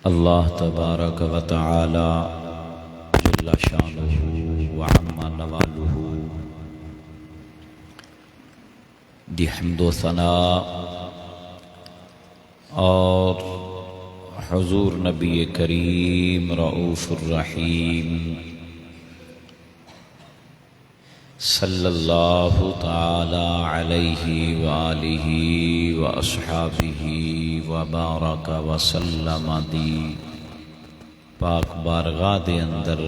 اللہ تبارک و تعالی جل شانہ وعم نوالہ دی حمد و ثناء اور حضور نبی کریم رؤوف الرحیم صلی اللہ تعالی علیہ وآلہ واصحابہ وبارک وسلم دی پاک بارگاہ دے اندر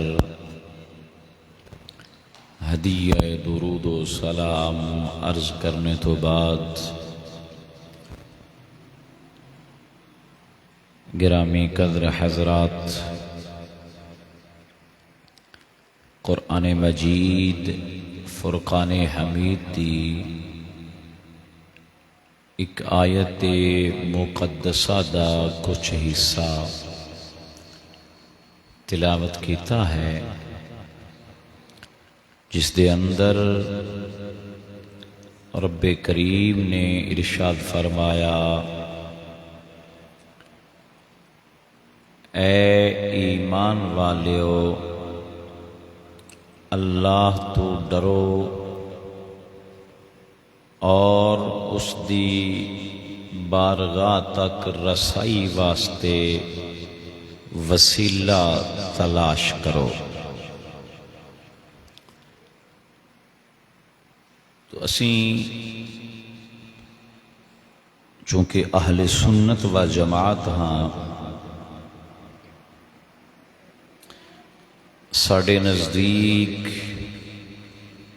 ہدیہ درود و سلام عرض کرنے تو بعد گرامی قدر حضرات، قرآن مجید فرقان حمید دی ایک آیت مقدسہ دا کچھ حصہ تلاوت کیتا ہے، جس دے اندر رب کریم نے ارشاد فرمایا، اے ایمان والیو، اللہ تو ڈرو اور اس دی بارگاہ تک رسائی واسطے وسیلہ تلاش کرو۔ تو اسیں چونکہ اہل سنت و جماعت ہاں، ساڑے نزدیک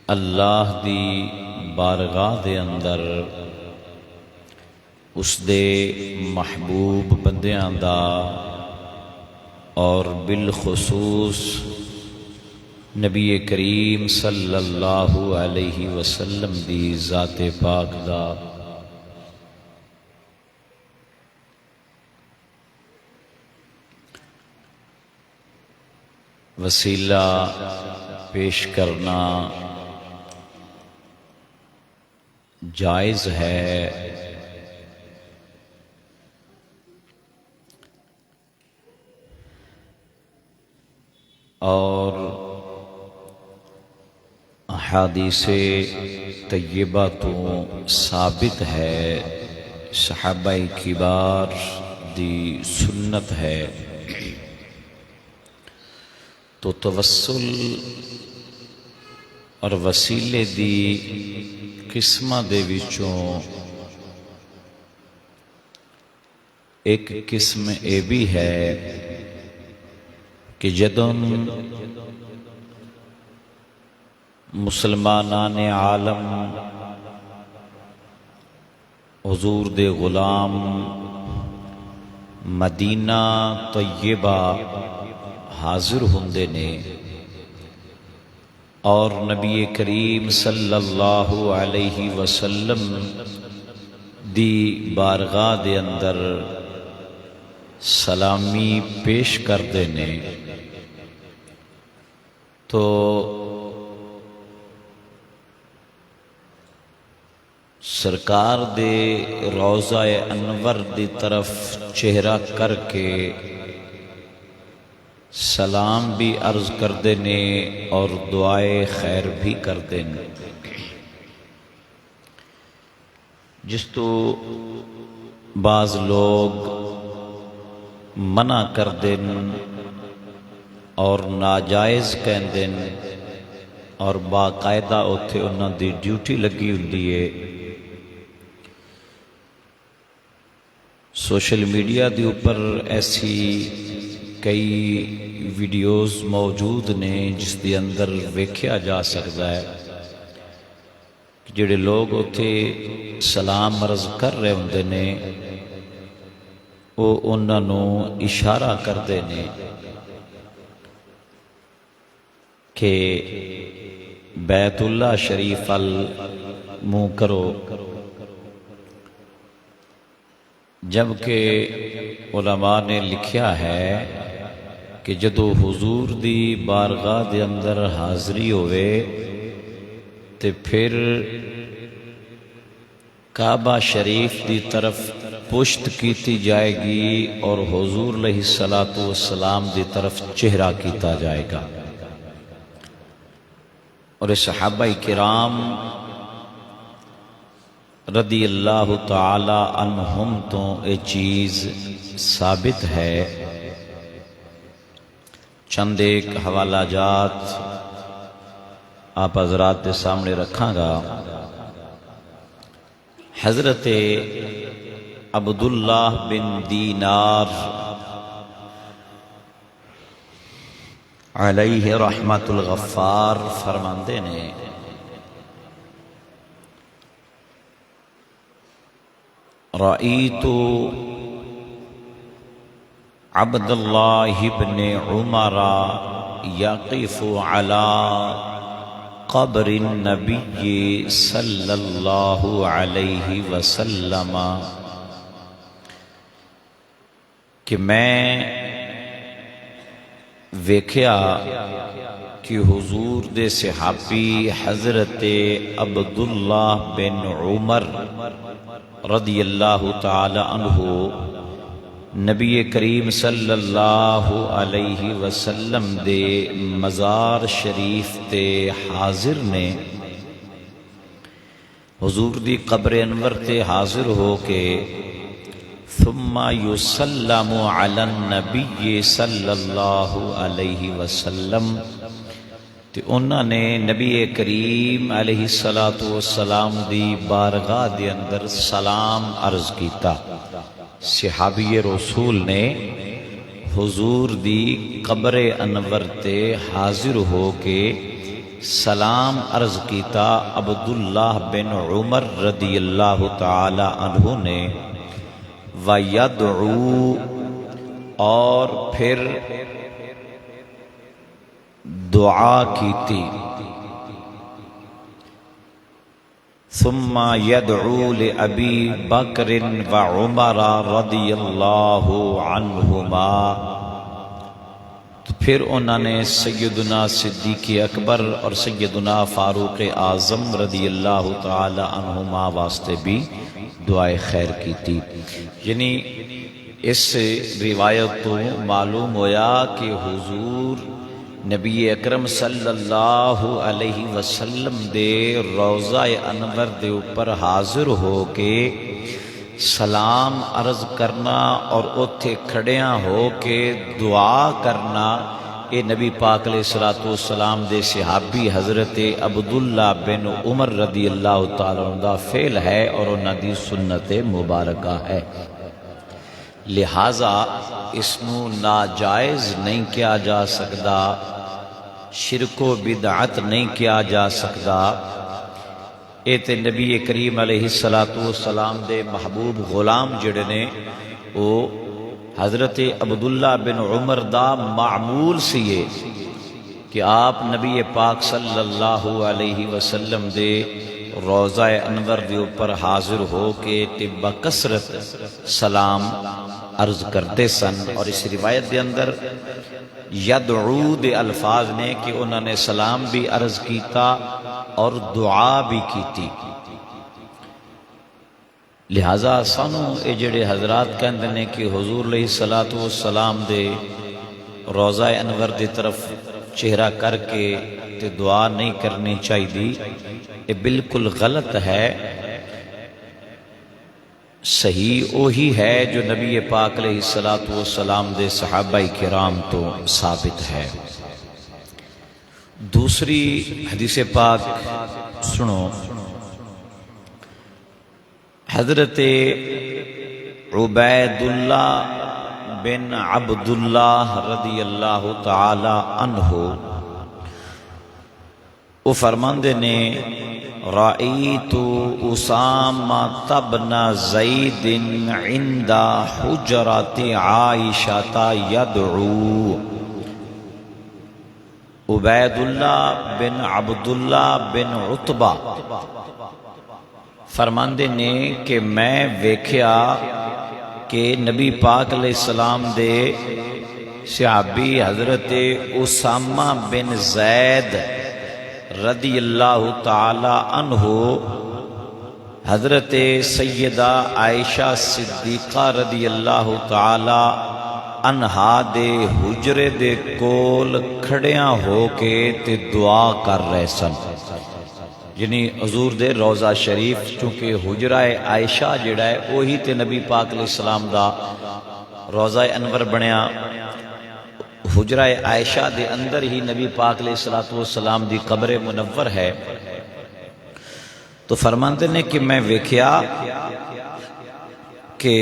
اللہ دی بارگاہ دے اندر اس دے محبوب بندیاں دا اور بالخصوص نبی کریم صلی اللہ علیہ وسلم دی ذات پاک دا وسیلہ پیش کرنا جائز ہے، اور احادیث طیبہ تو ثابت ہے، صحابہ کبار دی سنت ہے۔ تو توسل اور وسیلے دی قسمہ دے وچوں ایک قسم اے بھی ہے کہ جدوں مسلمانان عالم حضور دے غلام مدینہ طیبہ حاضر ہوندے نے اور نبی کریم صلی اللہ علیہ وسلم دی بارگاہ دے اندر سلامی پیش کردے نے، تو سرکار دے روضہ انور دی طرف چہرہ کر کے سلام بھی عرض کردے نے اور دعائے خیر بھی کردے نے، جس تو بعض لوگ منع کردے اور ناجائز کہندے اور باقاعدہ اتھے انہاں دی ڈیوٹی لگی ہوندی ہے۔ سوشل میڈیا دی اوپر ایسی کئی ویڈیوز موجود نے جس دے اندر ویکھیا جا سکتا ہے کہ جڑے لوگ اتھے سلام عرض کر رہے ہوندے نے وہ انہاں نوں اشارہ کردے نے کہ بیت اللہ شریف ال منہ کرو، جبکہ علماء نے لکھیا ہے کہ جدو حضور دی بارگاہ دے اندر حاضری ہوئے تے پھر کعبہ شریف دی طرف پشت کیتی جائے گی اور حضور علیہ الصلوۃ والسلام دی طرف چہرہ کیتا جائے گا، اور صحابہ کرام رضی اللہ تعالی عنہم تو یہ چیز ثابت ہے۔ چند ایک حوالہ جات آپ حضرات کے سامنے رکھاں گا۔ حضرت عبداللہ بن دینار علیہ رحمت الغفار فرماندے نے رأیت عبداللہ بن عمر یقف علی قبر النبی صلی اللہ علیہ وسلم، کہ میں ویکھیا کہ حضور دے صحابی حضرت عبداللہ بن عمر رضی اللہ تعالی عنہ نبی کریم صلی اللہ علیہ وسلم دے مزار شریف تے حاضر نے، حضور دی قبر انور تے حاضر ہو کے ثم یسلم علی النبی صلی اللہ علیہ وسلم، تے انہاں نے نبی کریم علیہ السلام دی بارگاہ دے اندر سلام عرض کیتا۔ صحابی رسول نے حضور دی قبر انور تے حاضر ہو کے سلام عرض کیتا۔ عبداللہ بن عمر رضی اللہ تعالی عنہ نے وَيَدْعُو، اور پھر دعا کیتی، ثم يدعو لأبی بکر وعمر رضی اللہ عنہما، تو پھر انہوں نے سیدنا صدیق اکبر اور سیدنا فاروق اعظم رضی اللہ تعالی عنہما واسطے بھی دعائے خیر کی تھی۔ یعنی اس روایت تو معلوم ہویا کہ حضور نبی اکرم صلی اللہ علیہ وسلم دے روضہ انور دے اوپر حاضر ہو کے سلام عرض کرنا اور اتھے کھڑیاں ہو کے دعا کرنا، یہ نبی پاک علیہ السلام دے صحابی حضرت عبداللہ بن عمر رضی اللہ تعالیٰ عنہ فعل ہے اور انہاں دی سنت مبارکہ ہے۔ لہٰذا اس نو ناجائز نہیں کیا جا سکتا، شرک و بدعت نہیں کیا جا سکتا۔ اے تے نبی کریم علیہ السلام دے محبوب غلام جڑے نے وہ حضرت عبداللہ بن عمر دا معمول سیے کہ آپ نبی پاک صلی اللہ علیہ وسلم دے روضہ انور دے اوپر حاضر ہو کے بکثرت سلام عرض کرتے سن۔ اور اس روایت دے اندر یدعو دے الفاظ نے کہ انہوں نے سلام بھی عرض کیتا اور دعا بھی کیتی۔ لہٰذا سانو اے جڑے حضرات کہندے نے کہ حضور علیہ السلام دے روضہ انور دی طرف چہرہ کر کے تے دعا نہیں کرنی چاہیے، یہ بالکل غلط ہے۔ صحیح وہی ہے جو نبی پاک علیہ السلام دے صحابہ کرام تو ثابت ہے۔ دوسری حدیث پاک سنو، حضرت عبید اللہ بن عبداللہ رضی اللہ تعالی عنہ وہ فرماندے نے رأیت اسامہ بن زید عند حجرات عائشہ یدعو۔ عبید اللہ بن عبداللہ بن عتبہ فرماندے نے کہ میں ویکھیا کہ نبی پاک علیہ السلام دے صحابی حضرت اسامہ بن زید رضی اللہ تعالی عنہ حضرت سیدہ عائشہ صدیقہ رضی اللہ تعالی عنہا دے حجرے دے کول کھڑیاں ہو کے تے دعا کر رہے سن، یعنی حضور دے روضہ شریف چونکہ حجرہ عائشہ جڑا ہے وہی تے نبی پاک علیہ السلام دا روضہ انور بنیا، حجرہ عائشہ دے اندر ہی نبی پاک علیہ السلام دی قبر منور ہے۔ تو فرماندے نے کہ میں ویکھیا کہ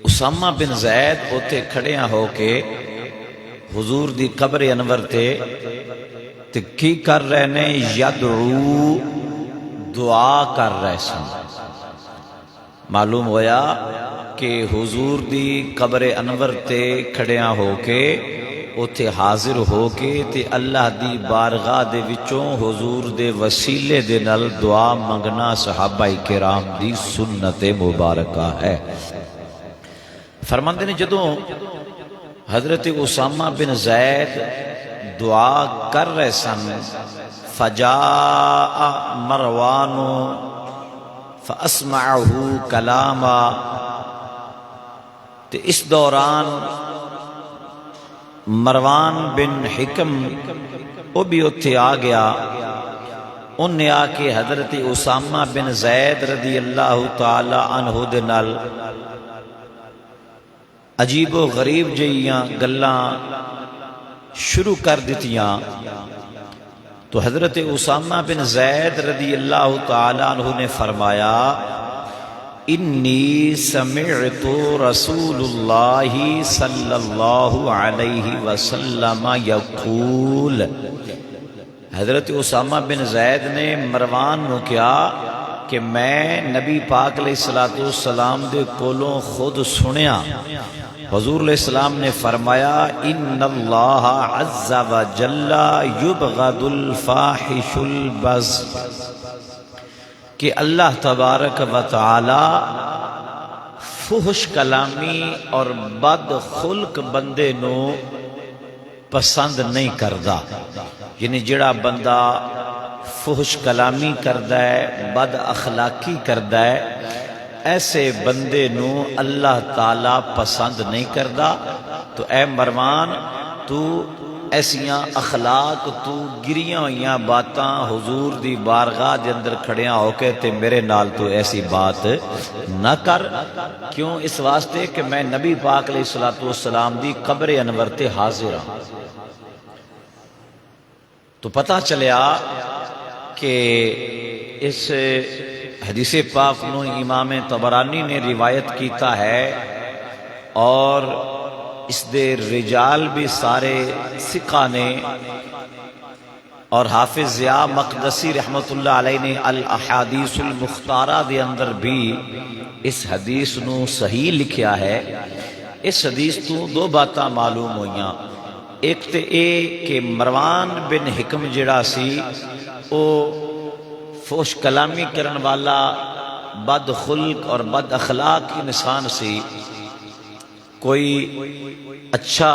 اسامہ بن زید اوتے کھڑیاں ہو کے حضور دی قبر انور تے کی کر رہے نے، یدعو دعا کر رہے سن۔ معلوم ہویا کہ حضور دی قبر انور تے کھڑیاں ہو کے اوتے حاضر ہو کے تے اللہ دی بارگاہ دے وچوں حضور دے وسیلے دے نال دعا منگنا صحابہ کرام دی سنت مبارکہ ہے۔ فرماندے نے جدوں حضرت اسامہ بن زید دعا کر رہے سن، فجاء مروان فاسمعہ کلاما، تے اس دوران مروان بن حکم وہ بھی اتھے آ گیا، ان نے آ کے حضرت اسامہ بن زید رضی اللہ تعالی عنہ دے نال عجیب و غریب جہیاں گلاں شروع کر دیتیاں۔ تو حضرت اسامہ بن زید رضی اللہ تعالی عنہ نے فرمایا، انی سمعت رسول اللہ صلی اللہ علیہ وسلم یقول، حضرت اسامہ بن زید نے مروان نو کیا کہ میں نبی پاک علیہ السلام دے کولوں خود سنیا، حضور علیہ السلام نے فرمایا، ان اللہ عز و جل یبغض الفاحش البذ، کہ اللہ تبارک و تعالی فحش کلامی اور بد خلق بندے نو پسند نہیں کردا، یعنی جڑا بندہ فحش کلامی کردا ہے، بد اخلاقی کردا ہے، ایسے بندے نو اللہ تعالیٰ پسند نہیں کردا۔ تو اے مروان تو ایسیاں اخلاق تو گریاں ہویاں باتاں حضور دی بارگاہ دے اندر کھڑیاں ہو کے تے میرے نال تو ایسی بات نہ کر، کیوں؟ اس واسطے کہ میں نبی پاک علیہ السلام دی قبر انور تے حاضر ہاں۔ تو پتہ چلیا کہ اس حدیث پاک نو امام طبرانی نے روایت کیتا ہے، اور اس دے رجال بھی سارے ثقہ نے، اور حافظ ضیاء مقدسی رحمت اللہ علیہ نے الاحادیث المختارہ دے اندر بھی اس حدیث نو صحیح لکھیا ہے۔ اس حدیث تو دو باتاں معلوم ہوئیاں، ایک تے اے کہ مروان بن حکم جڑا سی او فحش کلامی کرن والا بد خلق اور بد اخلاق انسان سی، کوئی اچھا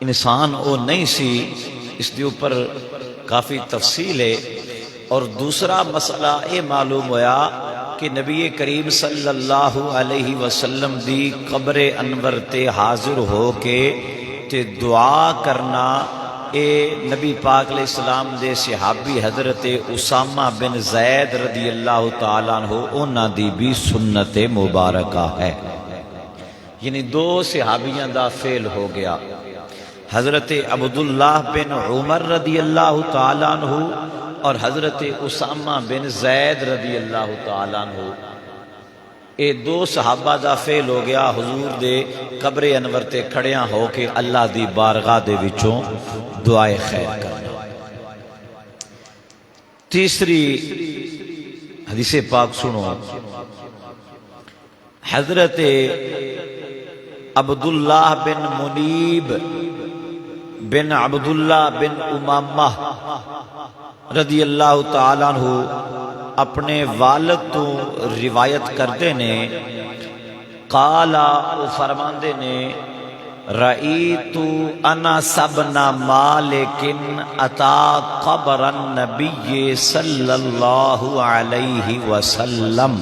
انسان او نہیں سی، اس دے اوپر کافی تفصیل ہے۔ اور دوسرا مسئلہ یہ معلوم ہوا کہ نبی کریم صلی اللہ علیہ وسلم دی قبر انور تے حاضر ہو کے تے دعا کرنا، اے نبی پاک علیہ السلام دے صحابی حضرت اسامہ بن زید رضی اللہ تعالیٰ عنہ انہاں دی بھی سنت مبارکہ ہے۔ یعنی دو صحابیاں دا فعل ہو گیا، حضرت عبداللہ بن عمر رضی اللہ تعالیٰ عنہ اور حضرت اسامہ بن زید رضی اللہ تعالیٰ عنہ، اے دو صحابہ دا فعل ہو گیا حضور دے قبر انور تے کھڑیاں ہو کے اللہ دی بارگاہ دے وچوں دعائے خیر کرنا۔ تیسری حدیث پاک سنو، حضرت عبداللہ بن منیب بن عبداللہ بن امامہ رضی اللہ تعالیٰ عنہ اپنے والد تو روایت کرتے نے، قالا وہ فرماندے نے، رأیت انس بن مالک اتی قبر النبی صلی اللہ علیہ وسلم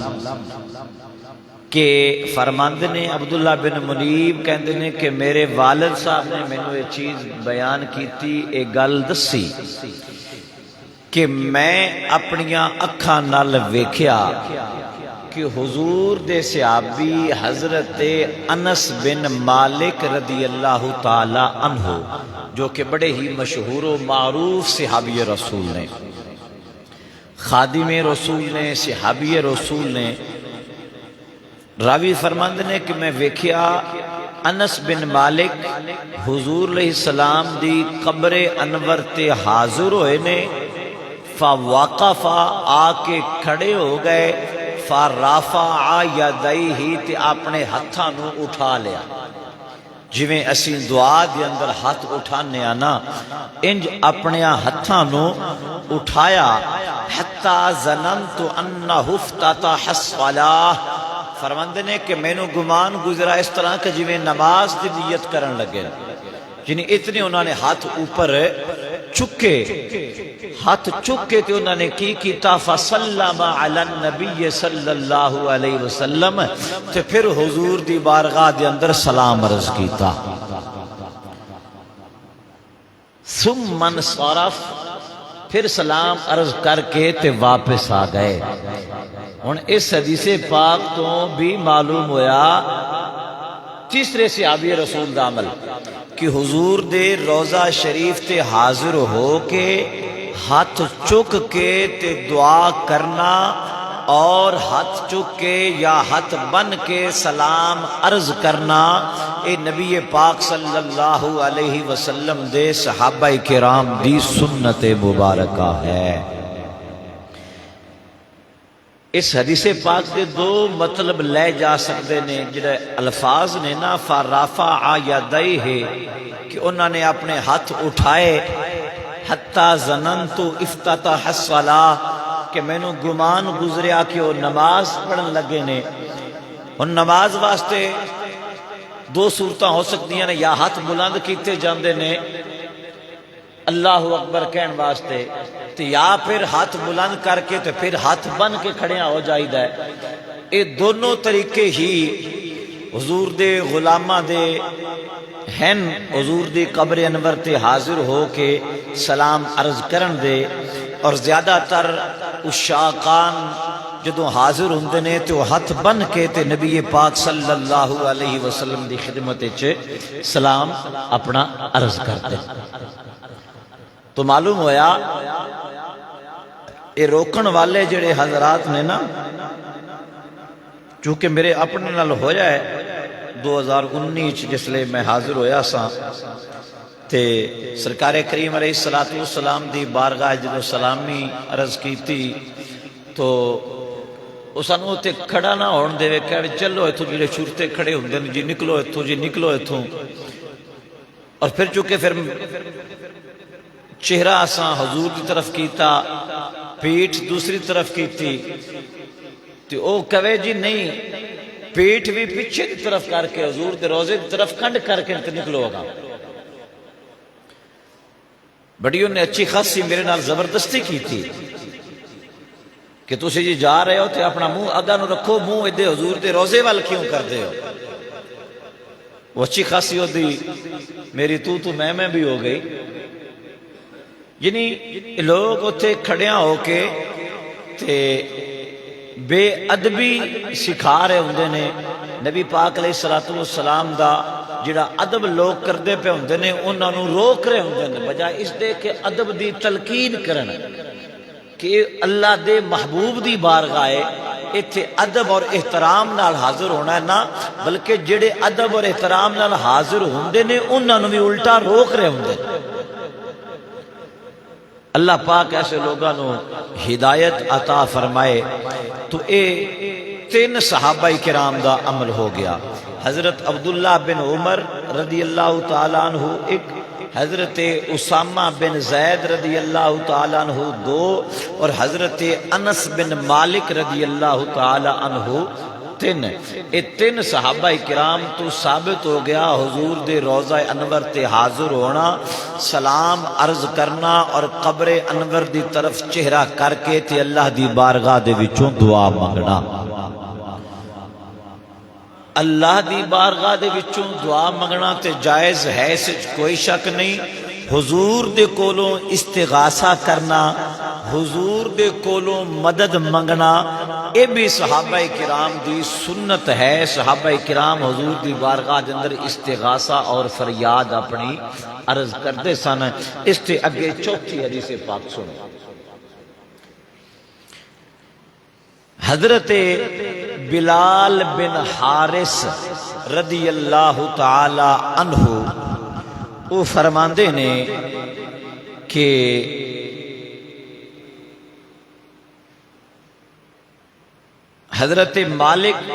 کہ فرماندے نے عبداللہ بن منیب کہندے نے کہ میرے والد صاحب نے مینوں یہ چیز بیان کیتی، اے گل دسی کہ میں اپنیاں اکھاں نال ویکھیا کہ حضور دے صحابی حضرت انس بن مالک رضی اللہ تعالی عنہ جو کہ بڑے ہی مشہور و معروف صحابی رسول نے، خادم رسول نے، صحابی رسول نے، راوی فرماندے نے کہ میں ویکھیا انس بن مالک حضور علیہ السلام دی قبر انور تے حاضر ہوئے نے، فوقف آ کے کھڑے ہو گئے، فرفع یدیہ تے اپنے ہتھاں نو اٹھا لیا، جویں اسی دعا دے اندر ہاتھ اٹھانے نا انج اپنے ہتھاں نو اٹھایا، حتی ظننت انہ افتتح الصلاۃ، فرماندے نے کہ مینوں گمان گزرا اس طرح کہ جویں نماز دی نیت کرن لگے، یعنی اتنے انہوں نے ہاتھ اوپر چکے، ہاتھ چکے تو انہوں نے کی کیتا، فسلم علی النبی صلی اللہ علیہ وسلم، تو پھر حضور دی بارگاہ دے اندر سلام عرض کیتا، ثم انصرف، پھر سلام عرض کر کے تے واپس آ گئے۔ ہن اس حدیث پاک تو بھی معلوم ہویا تیسرے صحابی رسول دا عمل کہ حضور دے روضہ شریف تے حاضر ہو کے ہاتھ چک کے تے دعا کرنا، اور ہاتھ چک کے یا ہاتھ بن کے سلام عرض کرنا، اے نبی پاک صلی اللہ علیہ وسلم دے صحابہ کرام دی سنت مبارکہ ہے۔ اس حدیث پاک دے دو مطلب لے جا سکتے نے، جڑے الفاظ نے نا فرفع یدیہ کہ انہوں نے اپنے ہاتھ اٹھائے، حتی ظننت افتتح الصلاۃ کہ مینوں گمان گزریا کہ وہ نماز پڑھن لگے نے۔ اور نماز واسطے دو صورتاں ہو سکتی ہیں، یا ہاتھ بلند کیتے جاندے نے اللہ اکبر کہن واسطے، تو یا پھر ہاتھ بلند کر کے تو پھر ہاتھ بن کے کھڑیاں ہو جائیدا ہے۔ اے دونوں طریقے ہی حضور دے غلاماں دے ہیں، حضور دی قبر انور تے حاضر ہو کے سلام عرض کرن دے، اور زیادہ تر عشاقان جدوں حاضر ہوندے نے تو ہاتھ بن کے تے نبی پاک صلی اللہ علیہ وسلم دی خدمت وچ سلام اپنا عرض کرتے۔ تو معلوم ہویا یہ روکن والے جڑے حضرات نے نا، چونکہ میرے اپنے نال ہویا ہے 2019 جس لئے میں حاضر ہویا سا، تے سرکار کریم علیہ السلام دی بارگاہ جدو سلامی عرض کی تھی تو اس انہوں تے کھڑا نہ ہون دے وے کہ چلو اتھو جڑے شورتے کھڑے ہوندے جی نکلو اتھو، جی نکلو اتھو، اور پھر چونکہ پھر چہرہ آساں حضور کی طرف کیتا، پیٹھ دوسری طرف کیتی، تو او کہے جی نہیں، پیٹھ بھی پیچھے دی طرف کر کے حضور دے روزے دی طرف کھنڈ کر کے نکلو ہوگا۔ بڑیوں نے اچھی خاصی میرے نال زبردستی کی تھی کہ تسی جی جا رہے ہو تو اپنا منہ اگا نو رکھو، منہ ادھے حضور دے روزے وال کیوں کر دے ہو؟ وہ اچھی خاصی ہو دی میری تو میں بھی ہو گئی، یعنی لوگ اتھے کھڑیاں ہو کے تے بے ادبی سکھا رہے ہوندے نے، نبی پاک علیہ السلام دا جڑا ادب لوگ کردے پہ ہوندے نے انہاں نو روک رہے ہوندے نے، بجائے اس دے کہ ادب دی تلقین کرن کہ اللہ دے محبوب دی بارگاہ ایتھے ادب اور احترام نال حاضر ہونا ہے نا، بلکہ جڑے ادب اور احترام نال حاضر ہوندے نے انہاں نو بھی الٹا روک رہے ہوندے۔ اللہ پاک ایسے لوگاں نو ہدایت عطا فرمائے۔ تو اے تین صحابہ کرام دا عمل ہو گیا، حضرت عبداللہ بن عمر رضی اللہ تعالیٰ عنہ ایک، حضرت اسامہ بن زید رضی اللہ تعالیٰ عنہ دو، اور حضرت انس بن مالک رضی اللہ تعالیٰ عنہ تین اے تین صحابہ کرام تو ثابت ہو گیا حضور دے روضہ انور تے حاضر ہونا، سلام عرض کرنا اور قبر انور دی طرف چہرہ کر کے تے اللہ دی بارگاہ دے وچوں دعا منگنا۔ اللہ دی بارگاہ دے وچوں دعا منگنا تے جائز ہے، اس وچ کوئی شک نہیں۔ حضور دے کولوں استغاثہ کرنا، حضور دے کولوں مدد منگنا، اے بھی صحابہ کرام دی سنت ہے۔ صحابہ کرام حضور دی بارگاہ دے اندر استغاثہ اور فریاد اپنی عرض کرتے سن۔ اس تے اگے چوتھی حدیث پاک سنو۔ حضرت بلال بن حارث رضی اللہ تعالی عنہ وہ فرماندے نے کہ حضرت مالک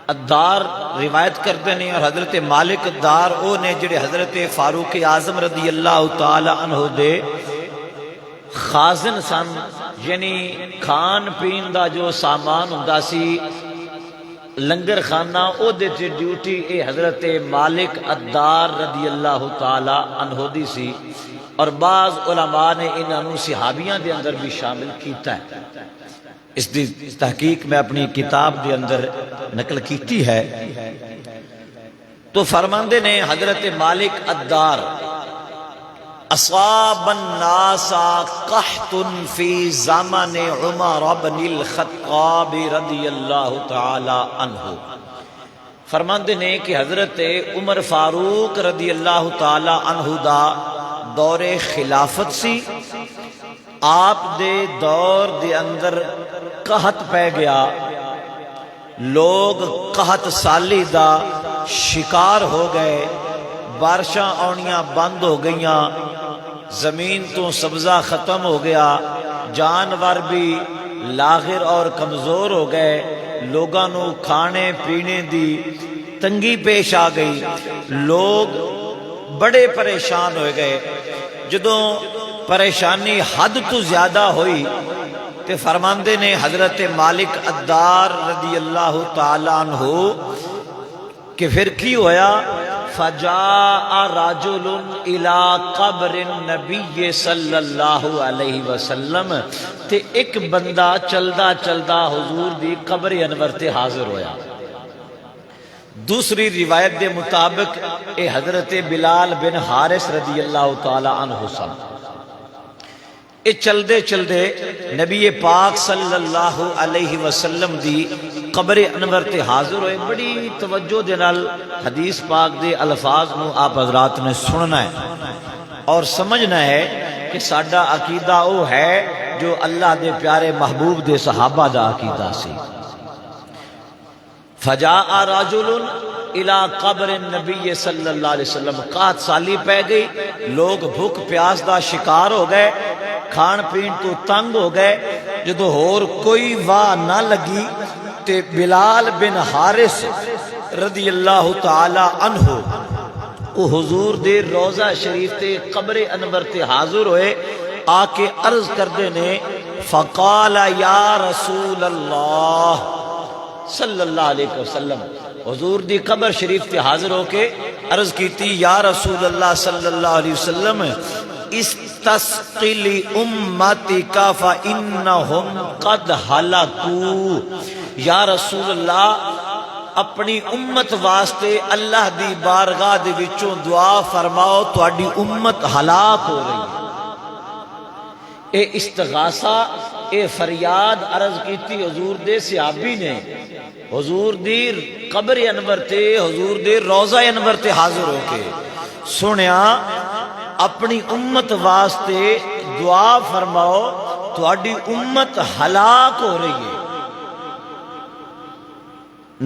الدار روایت کرتے ہیں، اور حضرت مالک الدار او نے جڑے حضرت فاروق اعظم رضی اللہ تعالی عنہ دے خازن سن، یعنی کھان پین دا جو سامان ہوندا سی لنگر خانہ او دے تے ڈیوٹی اے حضرت مالک الدار رضی اللہ تعالی عنہ دی سی، اور بعض علماء نے انہوں صحابیاں دے اندر بھی شامل کیتا ہے۔ اس دی تحقیق میں اپنی کتاب دے اندر نقل کیتی ہے۔ تو فرماندے نے حضرت مالک الدار اصاب الناس قحط فی زمن عمر بن الخطاب رضی اللہ تعالی عنہ، فرماندے نے کہ حضرت عمر فاروق رضی اللہ تعالی عنہ دا دور خلافت سی، آپ دے دور دے اندر قحط پہ گیا، لوگ قحط سالی دا شکار ہو گئے، بارشاں آنیاں بند ہو گئیاں، زمین تو سبزہ ختم ہو گیا، جانور بھی لاغر اور کمزور ہو گئے، لوگاں نو کھانے پینے دی تنگی پیش آ گئی، لوگ بڑے پریشان ہوئے گئے۔ جدوں پریشانی حد تو زیادہ ہوئی تے فرماندے نے حضرت مالک الدار رضی اللہ تعالی عنہ کہ پھر کی ہویا، فجاء رجل الى قبر النبی صلی اللہ علیہ وسلم، تے ایک بندہ چلدا چلدا حضور دی قبر انور تے حاضر ہویا۔ دوسری روایت دے مطابق اے حضرت بلال بن حارث رضی اللہ تعالی عنہ سن۔ اے چل دے نبی پاک صلی اللہ علیہ وسلم دی قبر انور تے حاضر ہوئے۔ بڑی توجہ دے نال حدیث پاک دے الفاظ نو آپ حضرات نے سننا ہے اور سمجھنا ہے کہ ساڈا عقیدہ وہ ہے جو اللہ دے پیارے محبوب دے صحابہ دا عقیدہ سی۔ فجاء رجل الى قبر النبی صلی اللہ علیہ وسلم، قحط سالی پہ گئی، لوگ بھوک پیاس دا شکار ہو گئے، کھان پین تو تنگ ہو گئے، جدو ہور کوئی واہ نہ لگی تے بلال بن حارث رضی اللہ تعالی عنہ وہ حضور دے روضہ شریف تے قبر انور تے حاضر ہوئے، آ کے عرض کردے نے فقال یا رسول اللہ صلی اللہ علیہ وسلم، حضور دی قبر شریف تے حاضر ہو کے عرض کیتی یا رسول اللہ صلی اللہ علیہ وسلم استسقل امتک فانہم قد ہلکوا، یا رسول اللہ اپنی امت واسطے اللہ دی بارگاہ دے وچوں دعا فرماؤ، تہاڈی امت ہلاک ہو رہی ہے۔ اے استغاثہ، اے فریاد عرض کیتی حضور دے صحابی نے، حضور دی قبر انور تے، حضور دے روضہ انور تے حاضر ہو کے سنیا اپنی امت واسطے دعا فرماؤ، تہاڈی امت ہلاک ہو رہی ہے۔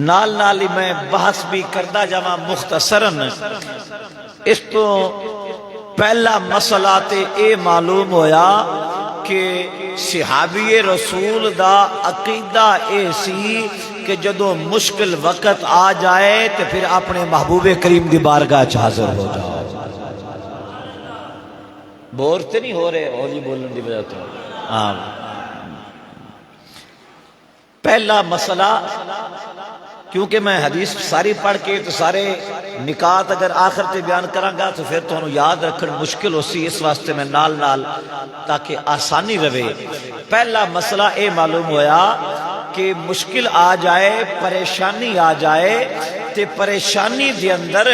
نال نال ہی میں بحث بھی کردہ جاواں مختصراً، اس تو پہلا مسئلہ تے اے معلوم ہویا کہ صحابی رسول دا عقیدہ اے سی کہ جدو مشکل وقت آ جائے تو پھر اپنے محبوب کریم دی بارگاہ چ حاضر ہو جاؤ۔ بور تے نہیں ہو رہے ہولی بولن دی وجہ تو؟ پہلا مسئلہ، کیونکہ میں حدیث ساری پڑھ کے تو سارے نکات اگر آخر تے بیان کرانگا تو پھر تو یاد رکھن مشکل ہو سی، اس واسطے میں نال نال تاکہ آسانی رہے۔ پہلا مسئلہ اے معلوم ہویا کہ مشکل آ جائے، پریشانی آ جائے تے پریشانی دے اندر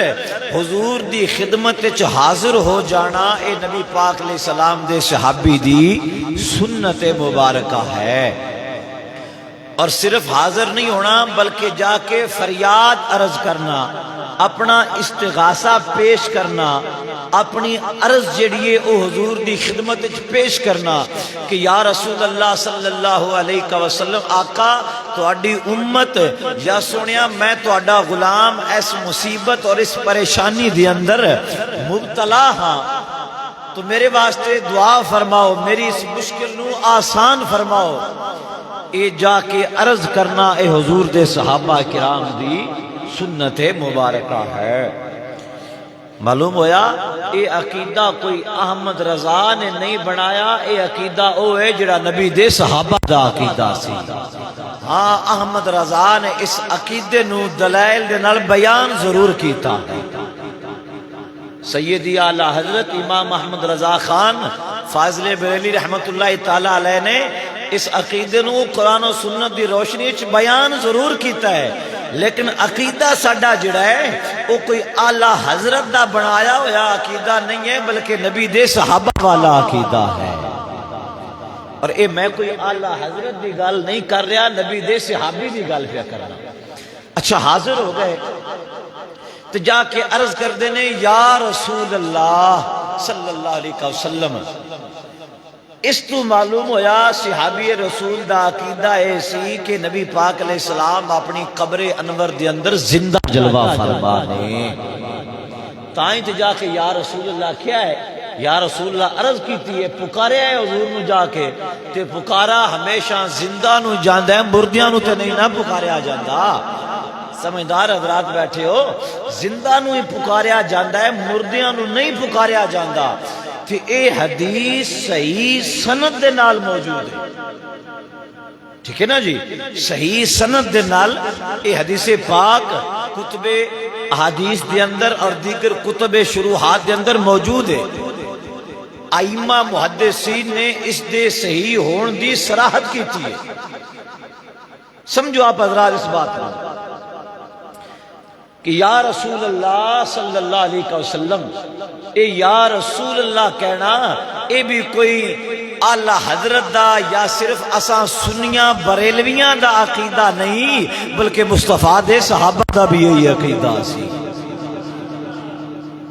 حضور دی خدمت وچ حاضر ہو جانا اے نبی پاک علیہ السلام دے صحابی دی سنت مبارکہ ہے۔ اور صرف حاضر نہیں ہونا بلکہ جا کے فریاد عرض کرنا، اپنا استغاثہ پیش کرنا، اپنی عرض جڑیے او حضور دی خدمت وچ پیش کرنا کہ یا رسول اللہ صلی اللہ علیہ وسلم، آقا تہاڈی امت یا سنیا میں تہاڈا غلام اس مصیبت اور اس پریشانی دے اندر مبتلا ہاں، تو میرے واسطے دعا فرماؤ، میری اس مشکل نو آسان فرماؤ۔ اے جا کے عرض کرنا اے حضور دے صحابہ کرام دی سنت مبارکہ ہے۔ معلوم ہویا اے عقیدہ کوئی احمد رضا نے نہیں بنایا، اے عقیدہ او ہے جڑا نبی دے صحابہ دا عقیدہ سی۔ ہاں احمد رضا نے اس عقیدے نو دلائل دے نال بیان ضرور کیتا ہے۔ سیدی اعلی حضرت امام احمد رضا خان فاضل بریلی رحمت اللہ تعالی علیہ نے اس عقیدے نو قرآن و سنت دی روشنی وچ بیان ضرور کیتا ہے، لیکن عقیدہ ساڈا جڑا ہے وہ کوئی اعلی حضرت دا بنایا ہوا عقیدہ نہیں ہے، بلکہ نبی دے صحابہ والا عقیدہ ہے۔ اور اے میں کوئی اعلی حضرت دی گل نہیں کر رہا، نبی دے صحابی دی گل پہ کر رہا۔ اچھا حاضر ہو گئے تو جا کے عرض کر دینے یا رسول اللہ صلی اللہ علیہ وسلم۔ اس تو معلوم ہویا صحابی رسول دا عقیدہ ایسی کہ نبی پاک علیہ السلام اپنی قبر انور دے اندر زندہ جلوہ فرمانے، تائیں تے جا کے یا رسول اللہ کیا ہے، یا رسول اللہ عرض کیتی ہے، پکارے ہے حضور نو جا کے، تے پکارا ہمیشہ زندہ نو جاندہ ہے، مردیاں نو تے نہیں نہ پکاریا جاندہ۔ سمجھدار حضرات بیٹھے ہو، زندہ نو ہی پکاریا جاندہ ہے، مردیاں نو نہیں پکاریا جاندہ۔ کہ اے حدیث صحیح سند دے نال موجود ہے، ٹھیک ہے نا جی، صحیح سند دے نال اے حدیث پاک کتب احادیث دے اندر اور دیگر کتب شروحات دے اندر موجود ہے۔ ائمہ محدثین نے اس دے صحیح ہون دی صراحت کی تھی ہے۔ سمجھو آپ حضرات اس بات کو کہ یا رسول اللہ صلی اللہ علیہ وسلم، اے یا رسول اللہ کہنا اے بھی کوئی اعلی حضرت دا یا صرف اساں سنیاں بریلویاں دا عقیدہ نہیں، بلکہ مصطفیٰ دے صحابہ دا بھی یہی عقیدہ سی۔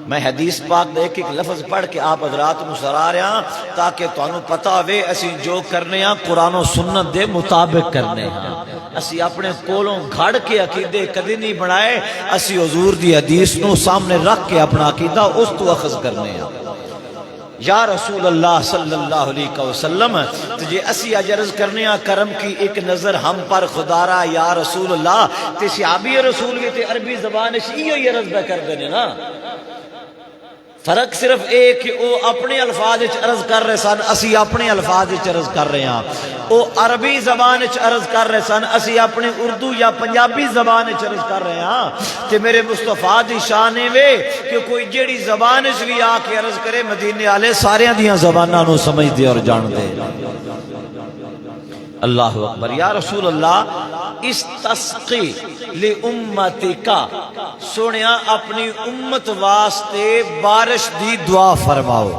میں حدیث پاک دے ایک لفظ پڑھ کے آپ حضرات مسرا رہا ہاں تاکہ تانوں پتہ ہوئے اسی جو کرنے ہاں قرآن و سنت دے مطابق کرنے ہاں، اسی اپنے کولوں گھڑ کے عقیدے کدی نہیں بنائے، اسی حضور دی حدیث نو سامنے رکھ کے اپنا عقیدہ اس تو اخذ کرنے ہاں۔ یا رسول اللہ صلی اللہ علیہ وسلم، تجھے اسی عرض کرنے ہاں کرم کی ایک نظر ہم پر خدا را یا رسول اللہ، تے صحابی رسول کے تے عربی زبان ہی عرض بے کر دینے نا۔ فرق صرف ایک کہ او اپنے الفاظ عرض کر رہے سن، اسی اپنے الفاظ عرض کر رہے ہیں۔ او عربی زبان عرض کر رہے سن، اسی اپنے اردو یا پنجابی زبان عرض کر رہے ہیں۔ تے میرے مصطفیٰ دی شان وے کہ کوئی جیڑی زبان بھی آ کے عرض کرے، مدینے والے سارے دیاں زباناں نو سمجھ دے اور جان دے۔ اللہ اکبر۔ یا رسول اللہ استسقی لامتکا، سنیا اپنی امت واسطے بارش دی دعا فرماؤ۔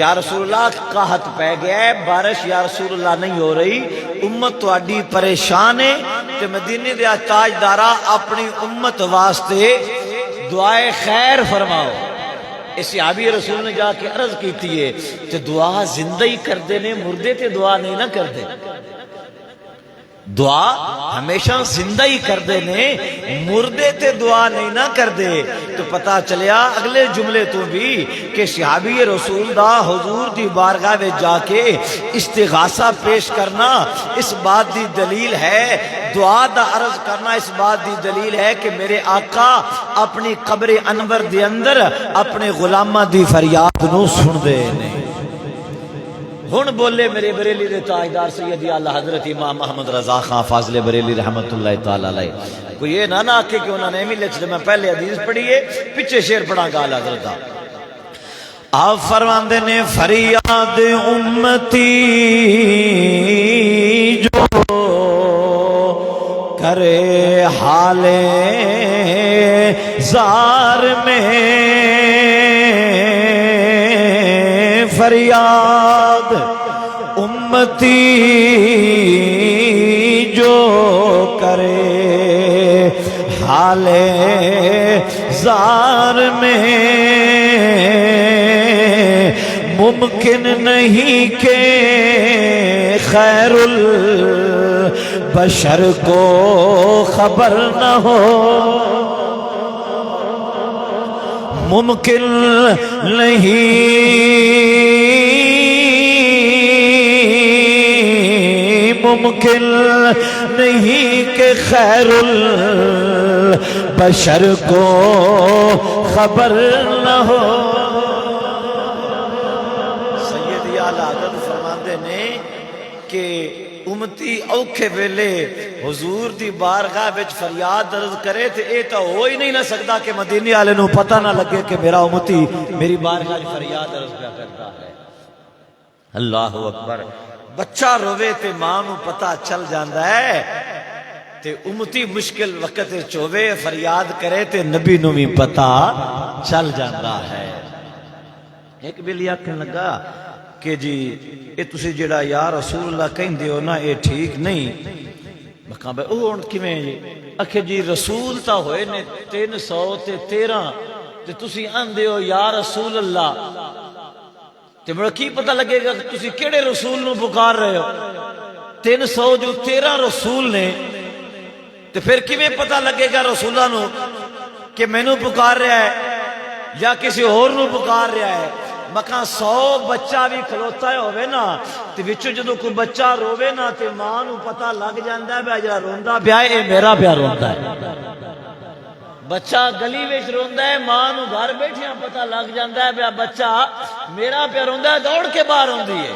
یا رسول اللہ قحط پہ گیا ہے، بارش یا رسول اللہ نہیں ہو رہی، امت تواڈی پریشان ہے، تے مدینے دے تاجدارا اپنی امت واسطے دعائے خیر فرماؤ۔ اس صحابی رسول نے جا کے عرض کیتی ہے کہ دعا زندہ ہی کر دینے، مردے تے دعا نہیں نہ کر دے، دعا ہمیشہ زندہ ہی کر دینے، مردے تے دعا نہیں نہ کر دے۔ تو پتہ چلیا اگلے جملے تو بھی کہ صحابی رسول دا حضور دی بارگاہ میں جا کے استغاثہ پیش کرنا اس بات دی دلیل ہے، دعا دا عرض کرنا اس بات دی دلیل ہے کہ میرے آقا اپنی قبر انور دے اندر اپنے غلامہ دی فریاد نو سن دے نے۔ ہن بولے میرے بریلی دے تاجدار سیدی اعلی حضرت امام محمد رضا خان فاضل بریلی رحمت اللہ تعالی علیہ کوئی یہ نہ آکھے کہ انہوں نے ایویں لکھ دے میں پہلے حدیث پڑھی ہے پیچھے شعر پڑھا گا اعلی حضرت دا آپ فرماندے نے فریاد امتی جو کرے حال زار میں فریاد امتی جو کرے حال زار میں ممکن نہیں کہ خیر البشر کو خبر نہ ہو ممکن نہیں کہ خیر البشر کو خبر نہ ہو سیدی اعلی حضرت فرماندے نے کہ امتی اوکھے ویلے حضور دی بارگاہ وچ فریاد درد کرے تے اے تا ہو ہی نہیں نہ سکدا کہ مدینے والے نو پتہ نہ لگے کہ میرا امتی میری بارگاہ وچ فریاد درد کیا کرتا ہے اللہ اکبر بچہ روے تے ماں نو پتہ چل جاندا ہے تے امتی مشکل وقت وچ ہوے فریاد کرے تے نبی نو بھی پتہ چل جاندا ہے ایک بلی آکھن لگا کہ جی اے تسی جڑا یا رسول اللہ کہندے ہو نا اے ٹھیک نہیں میں کہا بھائی او ہن کیویں جی آکھے جی رسول تا ہوئے نے 313 تے تسی آندے ہو یا رسول اللہ تے میرا کی پتہ لگے گا کہ تسی کیڑے رسول نو پکار رہے ہو 313 رسول نے تے پھر کیویں پتہ لگے گا رسولہ نو کہ مینوں پکار رہا ہے یا کسی اور نو پکار رہا ہے مکان 100 بچہ بھی کھلوتا ہے ہوئے نا تے وچوں جدوں کوئی بچہ روے نا تے ماں نو پتہ لگ جاندا ہے بھائی جڑا روندا پیا اے میرا پیا روندا ہے بچہ گلی وچ روندا ہے ماں نو گھر بیٹھیاں پتہ لگ جاندا ہے بچہ میرا پیا روندا ہے دوڑ کے باہر ہوندی ہے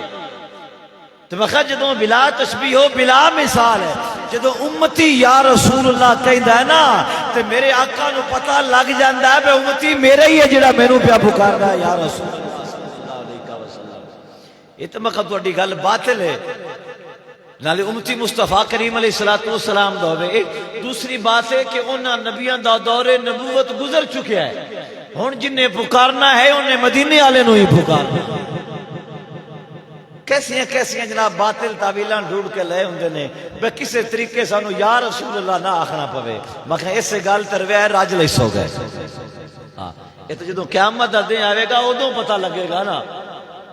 تو وقت جدوں بلا تشبیہ ہو بلا مثال ہے جدوں امتی یا رسول اللہ کہندا ہے نا تے میرے آقا نو پتہ لگ جاندا ہے بے امتی میرا ہی ہے جڑا مینوں پیا پکاردا ہے یا رسول اللہ یہ تو مقصد تہاڈی گل باطل ہے نالے امتی مصطفیٰ کریم علیہ السلام دا ہوئے دوسری بات ہے کہ انہاں نبیاں دا دور نبوت گزر چکے ہے ہن جنہیں پکارنا ہے انہیں مدینے والے نو ہی پکارنا کیسیاں جناب باطل تعویلاں ڈھونڈ کے لے ہوندے نے بے کسے طریقے سانو یا رسول اللہ نہ آخنا پوے مگر اس سے گل تروے راج لے سو گئے ہاں یہ تو جدوں قیامت دا دن آئے گا ادوں پتہ لگے گا نا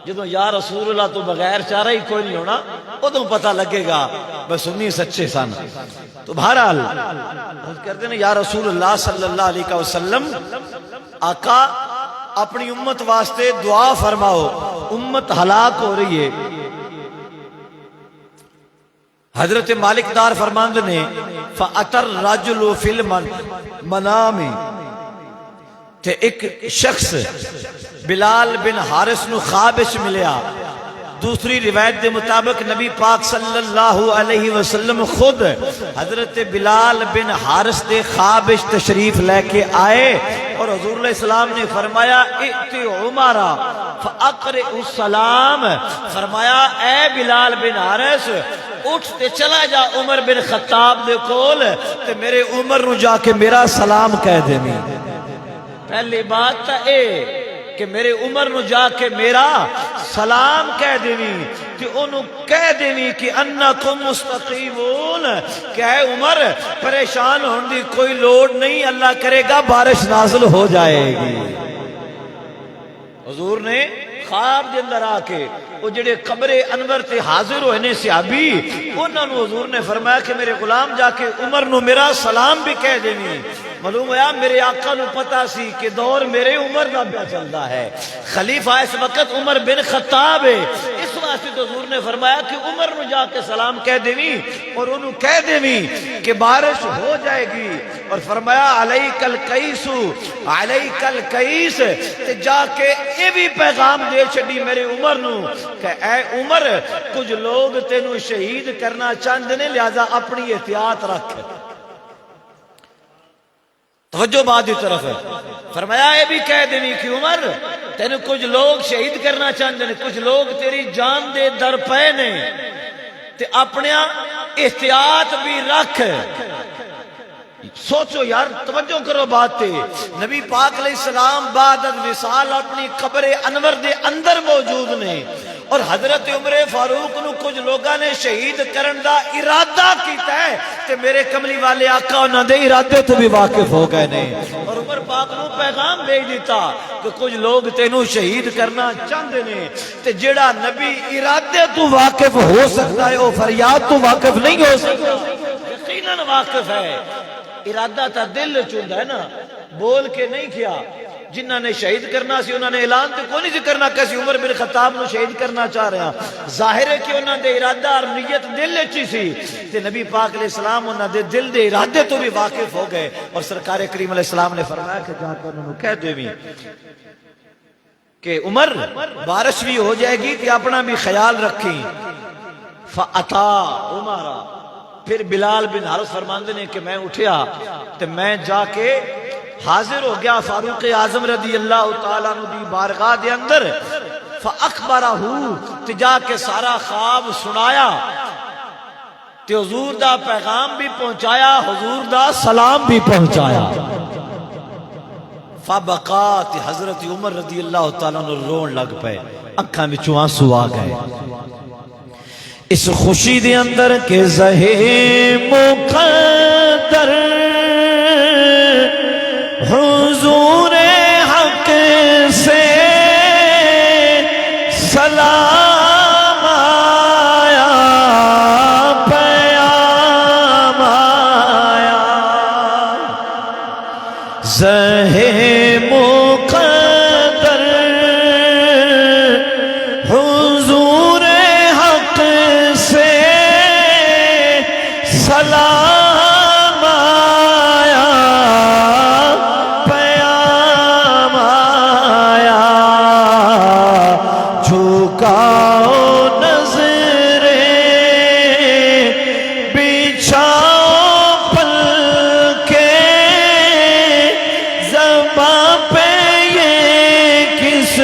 جدوں یا رسول اللہ تو بغیر چارہ ہی کوئی نہیں ہونا ادوں پتہ لگے گا بس سنی سچے سن تو بہرحال کہتے ہیں یا رسول اللہ صلی اللہ علیہ وسلم آقا اپنی امت واسطے دعا فرماؤ امت ہلاک ہو رہی ہے حضرت مالک دار فرماند نے فَأَتَرْ رَجُلُ فِي الْمَنَامِ کہ ایک شخص بلال بن حارث نو خوابش ملیا دوسری روایت دے مطابق نبی پاک صلی اللہ علیہ وسلم خود حضرت بلال بن حارث دے خوابش تشریف لے کے آئے اور حضور علیہ السلام نے فرمایا ائت عمرہ فاقرئ السلام فرمایا اے بلال بن حارث اٹھ تے چلا جا عمر بن خطاب دے کول تے میرے عمر نو جا کے میرا سلام کہہ دے پہلی بات تا اے کہ میرے عمر نو جا کے میرا سلام کہہ دینی کہ انہوں کہہ دینی کہ انکم مستقیمون کہ اے عمر پریشان ہوندی کوئی لوڑ نہیں اللہ کرے گا بارش نازل ہو جائے گی حضور نے خواب دے اندر آ کے وہ جڑے قبر انور تے حاضر ہوئے نے صحابی انہوں نے حضور نے فرمایا کہ میرے غلام جا کے عمر نو میرا سلام بھی کہہ دینی معلوم ہوا میرے آقا نو پتا سی کہ دور میرے عمر دا پیا چلتا ہے خلیفہ اس وقت عمر بن خطاب ہے اس واسطے تو حضور نے فرمایا کہ عمر نو جا کے سلام کہہ دیویں اور انہوں کہہ دیویں کہ بارش ہو جائے گی، اور فرمایا علیک القیس علیک القیس، تے جا کے یہ بھی پیغام دے چھڈی میرے عمر نو کہ اے عمر کچھ لوگ تینوں شہید کرنا چاہتے نے، لہذا اپنی احتیاط رکھ۔ توجہ بات دی طرف ہے، فرمایا یہ بھی کہہ دینی کہ عمر تینوں کچھ لوگ شہید کرنا چاہتے ہیں، کچھ لوگ تیری جان دے در پے نے، تے اپنے احتیاط بھی رکھ۔ سوچو یار، توجہ کرو بات تے، نبی پاک علیہ السلام بعد الوصال اپنی قبر انور دے اندر موجود نے، اور حضرت عمر فاروق نو کچھ لوگاں نے شہید کرن دا ارادہ کیتا ہے، تے میرے کملی والے آقا انہاں دے ارادے تو بھی واقف ہو گئے نے، اور عمر پاک نو پیغام بھیج دیتا کہ کچھ لوگ تینوں شہید کرنا چاہتے نے، تے جیڑا نبی ارادے تو واقف ہو سکتا ہے وہ فریاد تو واقف نہیں ہو سکتا، یقیناً واقف ہے۔ ارادہ تا دل چوندا ہے نا، بول کے نہیں کیا۔ جنہاں نے شہید کرنا سی انہاں نے اعلان تے کوئی نہیں کرنا کہ اسی عمر بن خطاب نو شہید کرنا چاہ رہے ہیں، ظاہر ہے کہ انہاں دے ارادہ اور نیت دل وچ سی، تے نبی پاک علیہ السلام انہاں دے دل دے ارادے تو بھی واقف ہو گئے، اور سرکار کریم علیہ السلام نے فرمایا کہ جا کر انہوں کہہ دیویں کہ عمر بارش بھی ہو جائے گی تے اپنا بھی خیال رکھیں۔ فاتا عمر، پھر بلال بن حارث فرماندے نے کہ میں اٹھیا تے میں جا کے حاضر ہو گیا فاروق اعظم رضی اللہ تعالیٰ عنہ دی بارگاہ دے اندر، فاخبرہ، تے جا کے سارا خواب سنایا، تے حضور دا پیغام بھی پہنچایا، حضور دا سلام بھی پہنچایا۔ فبقا، تے حضرت عمر رضی اللہ تعالیٰ عنہ رون لگ پے، اکھاں وچوں آنسو آ گئے اس خوشی دے اندر کہ زہے مقدر حضور حق سے سلام آیا، پیام آیا، زہے مقدر حضور حق سے سلام آیا، پیام آیا، جھکاؤ نظریں بچھاؤ پلکیں، زباں پہ یہ کس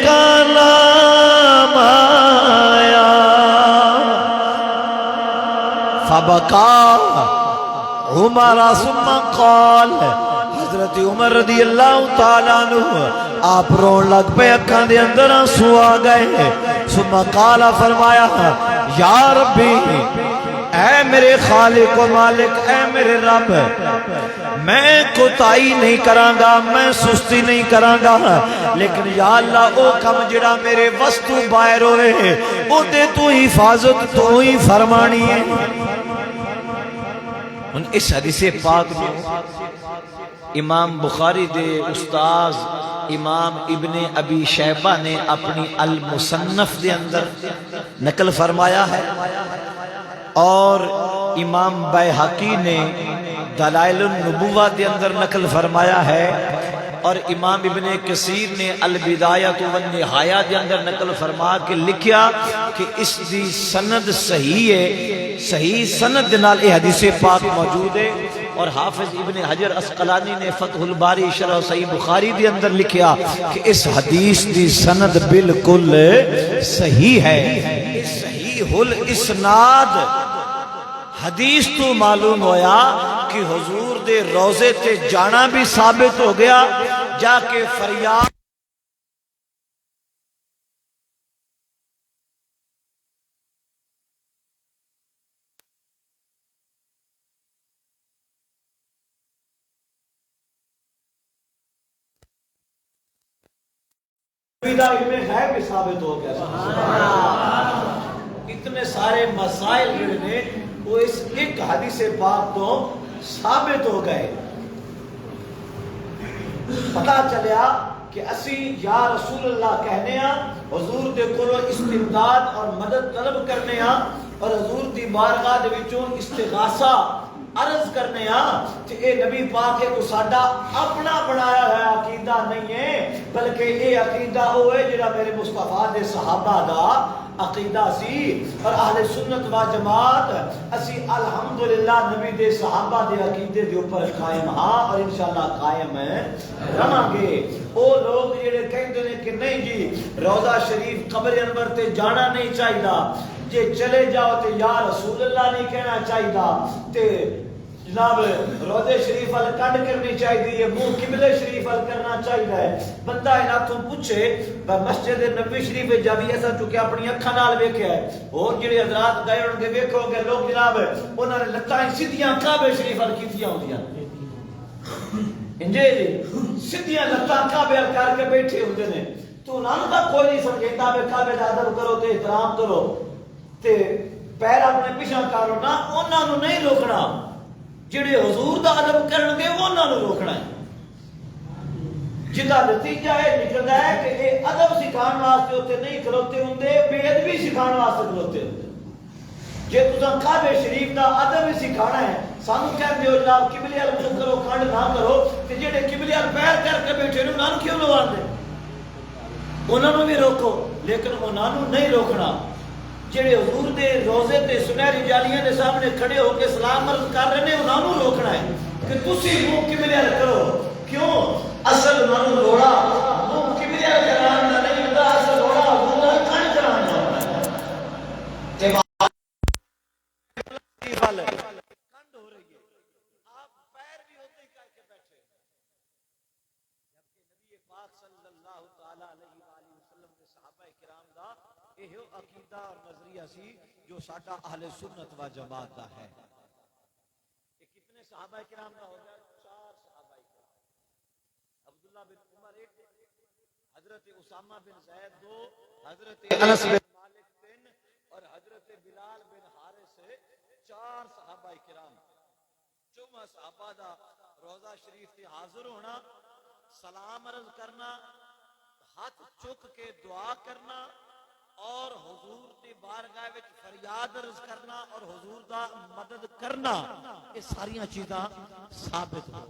کا نام آیا۔ فبکا عمر ثم قال، حضرت عمر رضی اللہ تعالیٰ عنہ آپ رون لگ پہ، اکھاں دے اندر آنسو آ گئے۔ ثم قال، فرمایا یا ربی، اے میرے خالق و مالک، اے میرے رب، میں کوتاہی نہیں کراں گا، میں سستی نہیں کراں گا، لیکن یا اللہ او کم جڑا میرے وس تو باہر ہوئے او دے تو حفاظت تو ہی فرمانی ہے۔ اس حدیث پاک میں امام بخاری دے استاذ امام ابن ابی شیبہ نے اپنی المصنف دے اندر نقل فرمایا ہے، اور امام بیہقی نے دلائل النبوہ دے اندر نقل فرمایا ہے، اور امام ابن کثیر نے البدایۃ والنہایہ دے اندر نقل فرما کے لکھیا کہ اس دی سند صحیح ہے، صحیح سند نال یہ حدیث پاک موجود ہے، اور حافظ ابن حجر اسقلانی نے فتح الباری شرح صحیح بخاری دے اندر لکھیا کہ اس حدیث دی سند بالکل صحیح ہے۔ صحیح الاسناد حدیث تو معلوم ہویا کہ حضور دے روزے تے جانا بھی ثابت ہو گیا، جا کے فریاد علم غیب بھی ثابت ہو گیا۔ اتنے سارے مسائل جڑے وہ اس ایک حدیث پاک تو ثابت ہو گئے۔ پتہ چلیا کہ کہ اسی یا رسول اللہ کہنے ہاں، حضور دے کولوں استمداد اور مدد طلب کرنے ہاں، اور حضور دی بارگاہ دے وچوں استغاثہ عرض کرنے ہاں کہ اے نبی پاک ہے تو ساڈا اپنا بنایا ہے عقیدہ نہیں ہے، بلکہ اے عقیدہ وہ ہے جڑا میرے مصطفیٰ دے صحابہ دا عقیدہ سی۔ اور اہل سنت و جماعت اسی الحمدللہ نبی دے صحابہ دے عقیدے دے اوپر قائم ہاں، اور انشاءاللہ قائم رہاں گے۔ وہ لوگ جڑے کہندے نے کہ نہیں جی روضہ شریف قبر انور تے جانا نہیں چاہیے، جے چلے جاؤ تے یا رسول اللہ نہیں کہنا چاہیے، تے جناب روضے شریف ال کنڈ کرنی چاہیے، منہ قبلے شریف ال کرنا چاہیے۔ بندہ انہاں تو پوچھے مسجد نبوی شریف جب ایسا چکے اپنی اکھاں نال ویکھیا ہے، اور جڑے حضرات گئے ہون گے ویکھو گے لوگ جناب انہاں نے لتاں سیدھیاں کعبے شریف ال کیتیاں ہوندیاں انجے جی سیدھیاں لتاں کعبے ال کر کے بیٹھے ہوندے نے، تو انہاں دا کوئی نہیں سمجھدا کہ کعبے دا ادب کرو تے احترام کرو تے پیر اپنے پیچھے کرو نا، انہاں نو نہیں روکنا، جڑے حضور دا ادب کرن گے انہاں نو روکنا ہے۔ جدا نتیجہ ہے نکلدا ہے کہ اے ادب سکھانے واسطے اوتے نہیں کھلوتے ہوندے، بے ادبی سکھانے واسطے کھلوتے ہوندے۔ جے تساں کعبے شریف دا ادب ہی سکھانا ہے، سانو کہندے ہو جناب قبلے ال منہ کرو کھنڈ نہ کرو، تے جڑے قبلے ال پیر کر کے بیٹھے نے انہاں نو کیوں لوان دے؟ انہاں نو بھی روکو، لیکن انہاں نو نہیں روکنا۔ جڑے حضور دے روزے تے سنہری جالیاں دے سامنے کھڑے ہو کے سلام عرض کر رہے ہیں، انہاں نو روکنا ہے کہ تسی منہ قبلے ال کرو۔ کیوں؟ اصل انہاں نو روڑا منہ قبلے ال کران دا نہیں ہوندا، اصل روڑا حضور دا کھڑ کران دا ہوندا ہے۔ کنڈ ہو رہی ہے، آپ پیر بھی ہوتے ہی کر کے بیٹھے، جبکہ نبی پاک صلی اللہ تعالی علیہ وآلہ وسلم کے صحابہ کرام دا یہ عقیدہ اور نظریہ سی جو ساڈا اہل سنت و جماعت دا ہے۔ یہ کتنے صحابہ کرام کا ہو گیا؟ 4 صحابہ کرام، عبداللہ بن عمر 1، حضرت اسامہ بن زید 2، حضرت انس بن مالک 3، اور حضرت بلال بن حارث 4 صحابہ کرام۔ چوما صحابہ دا روضہ شریف تے حاضر ہونا، سلام عرض کرنا، ہاتھ چک کے دعا کرنا، اور حضور دی بارگاہ وچ فریاد عرض کرنا، اور حضور دا مدد کرنا، یہ ساریاں چیزاں ثابت ہو۔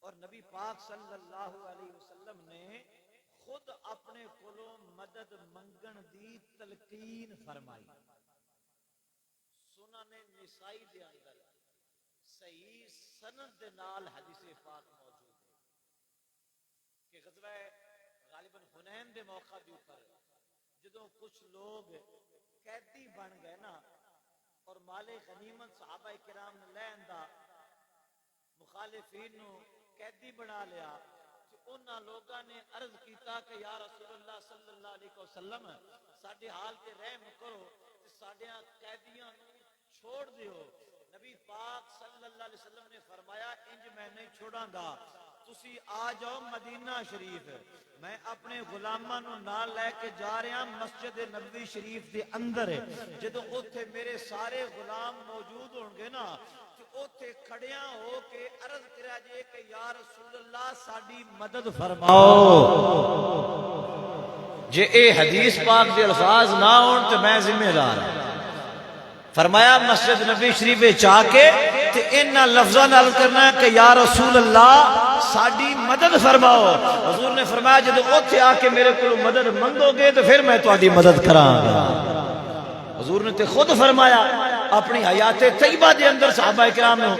اور نبی پاک صلی اللہ علیہ وسلم نے خود اپنے کولوں مدد منگن دی تلقین فرمائی۔ سنن نسائی دے اندر صحیح سند دے نال حدیث پاک موجود ہے کہ غزوہ غالباً حنین دے موقع دے اوپر جدوں کچھ لوگ قیدی بن گئے نا، اور مال غنیمت صحابہ کرام نے لے آندا، مخالفین نو قیدی بنا لیا، کہ انہاں لوگاں نے عرض کیتا کہ یا رسول اللہ صلی اللہ علیہ وسلم ساڈے حال تے رحم کرو تے ساڈیاں قیدیاں نو چھوڑ دیو۔ نبی پاک صلی اللہ علیہ وسلم نے فرمایا انج میں نہیں چھوڑاں گا، تسی آ جاؤ مدینہ شریف، میں اپنے غلاماں نو نال لے کے جا رہا مسجد نبوی شریف دے اندر، جدوں اوتھے میرے سارے غلام موجود ہون گے نا، تے اوتھے کھڑیاں ہو کے عرض کریا جے کہ یا رسول اللہ ساڈی مدد فرماؤ۔ جے اے حدیث پاک دے الفاظ نہ ہون تے میں ذمہ دار ہوں۔ فرمایا مسجد نبی شریف چاہ کے تے انہاں لفظاں نال کرنا ہے کہ یا رسول اللہ ساڈی مدد فرماؤ۔ حضور نے فرمایا جب اوتھے آ کے میرے کو مدد منگو گے تو پھر میں تہاڈی مدد کراں گا۔ حضور نے تے خود فرمایا اپنی حیات طیبہ دے اندر صحابہ کرام نو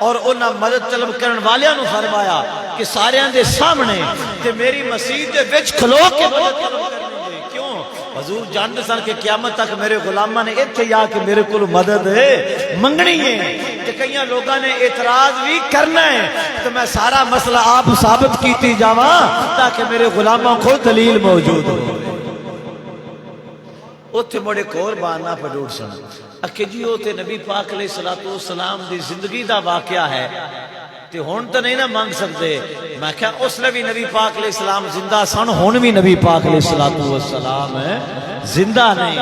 اور انہاں مدد طلب کرن والیاں نو فرمایا کہ ساریاں دے سامنے تے میری مسجد دے وچ کھلو کے مدد طلب کرنی دے۔ کیوں؟ حضور جانتے سن کہ قیامت تک میرے غلاماں نے اتھے آ کے میرے کو مدد منگنی ہے، کہ کئیاں لوگاں نے اعتراض بھی کرنا ہے، تو میں سارا مسئلہ آپ ثابت کیتی جاواں تاکہ میرے غلاموں کو دلیل موجود ہو۔ اتھے مڑے کور باننا پڑوڑ سن اکھے جی ہوتے نبی پاک علیہ السلام دی زندگی دا واقعہ ہے تے ہون تو نہیں نہ مانگ سکتے۔ میں کہا اس لئے بھی نبی پاک علیہ السلام زندہ سن، ہون بھی نبی پاک علیہ السلام زندہ نہیں۔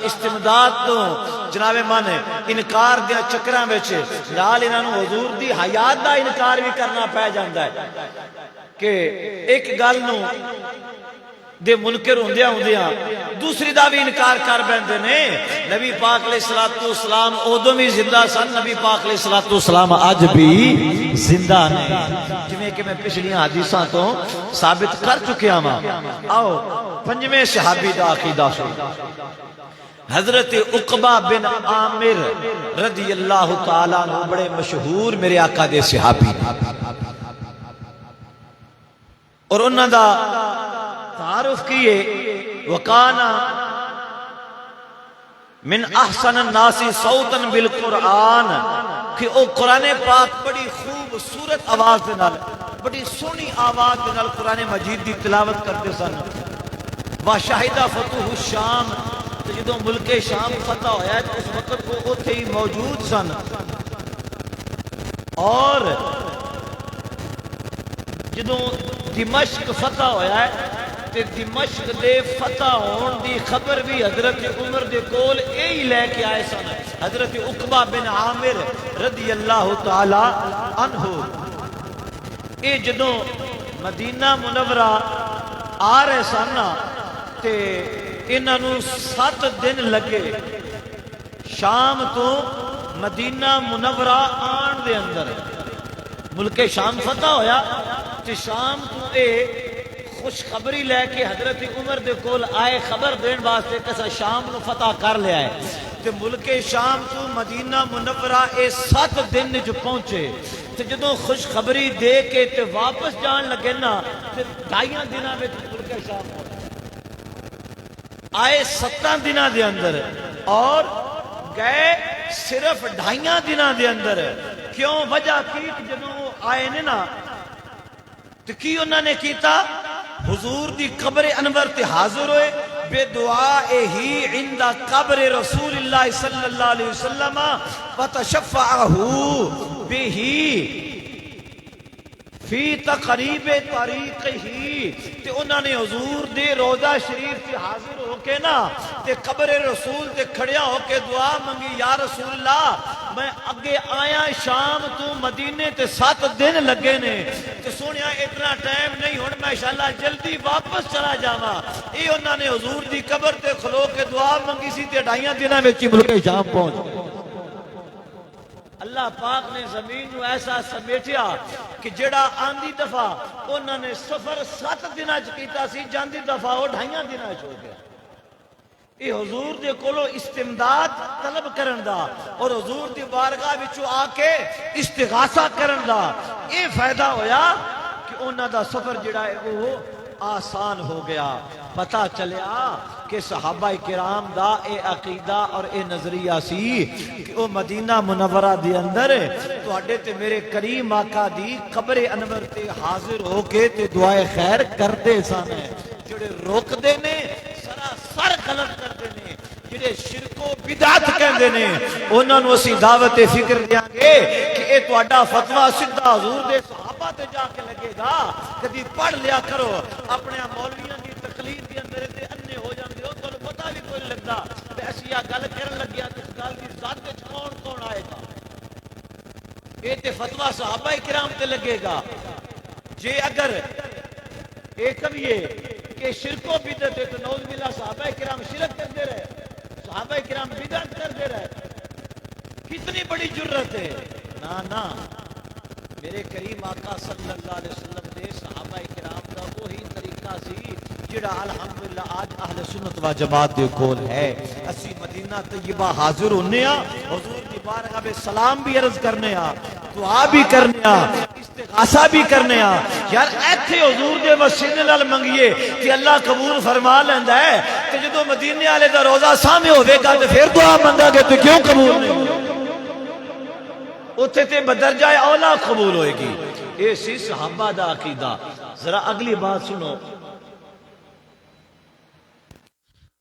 استمداد تو جناب من انکار دیا چکران بچے لال انہوں حضور دی حیات دا انکار بھی کرنا پہ جاندہ ہے۔ کہ ایک گل نو دے منکر ہوندیاں ہوندیاں دوسری دا بھی انکار کر بیندے نے. نبی پاک علیہ الصلوۃ والسلام ادوں بھی زندہ سن, نبی پاک علیہ الصلوۃ والسلام اج بھی زندہ نے, جویں کہ میں پچھلیاں حدیثاں تو ثابت کر چکیا ہاں. آؤ پنجویں صحابی دا عقیدہ سنو. حضرت عقبہ بن عامر رضی اللہ تعالی عنہ بڑے مشہور میرے آقا دے صحابی اور انہاں دا تعارف کیے وکانا من احسن الناس صوتا بالقرآن کہ او قرآن پاک بڑی خوبصورت آواز دے نال بڑی سونی آواز دے نال قرآن مجید دی تلاوت کرتے سن. وشاہدہ فتح الشام جدو ملک شام فتح ہویا ہے اس وقت وہ اتھے ہی موجود سن اور جدو دمشق فتح ہویا ہے تے دمشق دے فتح ہون دی خبر بھی حضرت عمر دے کول یہی لے کے آئے سن. حضرت عقبہ بن عامر رضی اللہ تعالی عنہ اے جدو مدینہ منورہ آ رہے سن تے انہوں 7 دن لگے شام تو مدینہ منورہ آن دے اندر. ملک شام فتح ہویا تے شام تو اے خوشخبری لے کے حضرت عمر دے کول آئے خبر دین واسطے کسا شام نو فتح کر لیا ہے تے ملک شام تو مدینہ منورہ اے 7 دن جو پہنچے تے جدوں خوشخبری دے کے تے واپس جان لگے نا تے 2.5 دنوں میں ملک شام آئے 7 دنوں دے اندر اور گئے صرف 2.5 دنوں دے اندر. کیوں وجہ کی جدوں آئے نے نا تو کی انہوں نے کیتا حضور دی قبر انور تے حاضر ہوئے بے دعائے ہی عند قبر رسول اللہ صلی اللہ علیہ وسلم فتشفعہو بہی فی تقریب طریق ہی تے انہوں نے حضور دے روضہ شریف تے حاضر ہو کے نا تے قبر رسول تے کھڑیا ہو کے دعا منگی یا رسول اللہ میں اگے آیا شام تو مدینے تے 7 دن لگے نے تے سونیا اتنا ٹائم نہیں ہن میں انشاءاللہ جلدی واپس چلا جاواں. اے انہوں نے حضور دی قبر تے کھلو کے دعا منگی سی تے 2.5 دنوں وچ ملک شام پہنچ گئے. اللہ پاک نے زمین نو ایسا سمیٹیا کہ جڑا آندی دفعہ انہوں نے سفر 7 دنوں کیتا سی جاندی دفعہ وہ 2.5 دنوں ہو گیا. یہ حضور دے کولو استمداد طلب کرن دا اور حضور دی بارگاہ وچوں آ کے استغاثہ کرن دا یہ فائدہ ہویا کہ انہاں دا سفر جڑا ہے وہ آسان ہو گیا. پتہ چلیا کہ صحابہ کرام دا اے عقیدہ اور اے نظریہ سی کہ او مدینہ منورہ دی اندر تو اڈے تے میرے کریم آقا دی قبر انور تے حاضر ہو کے تے دعائے خیر کردے سن. جڑے روک دے نے سراسر غلط کردے نے, جڑے شرک و بدعت کہندے نے انہاں نو اسی دعوت فکر دیاں گے کہ اے تہاڈا فتوی سیدھا حضور دے صحابہ تے جا کے لگے گا. کدی پڑھ لیا کرو اپنے مولویاں دی تقلید دی اندر تے انے ہو جاندے ہو تانوں پتہ بھی کوئی نہیں لگدا تے اسی آ گل کرن لگیا تے اس گل دی ذات وچ کون کون آئے گا. اے تے فتوی صحابہ کرام تے لگے گا. جے اگر اے کہیے کہ شرک و بدعت ہے تو نعوذ باللہ صحابہ کرام شرک کرتے رہے, صحابہ کرام بدعت کرتے رہے, کتنی بڑی جرت ہے. نا میرے کریم آقا صلی اللہ علیہ وسلم دے صحابہ کرام دا وہی طریقہ سی جڑا الحمدللہ آج اہل سنت و جماعت دے کول ہے. اسی مدینہ طیبہ حاضر ہونے ہاں, حضور دی بارگاہ میں سلام بھی عرض کرنے ہاں, دعا بھی کرنے ہاں, استغاثہ بھی کرنے ہاں. یار ایتھے حضور دے وسیلے نال منگیے کہ اللہ قبول فرما لیندا ہے تے جدوں مدینے والے دا روضہ سامنے ہوے گا تے پھر دعا منگا گے تے کیوں قبول نہیں اتھے تے بدرجہ اولا قبول ہوئے گی. اے سی صحابہ دا عقیدہ. ذرا اگلی بات سنو.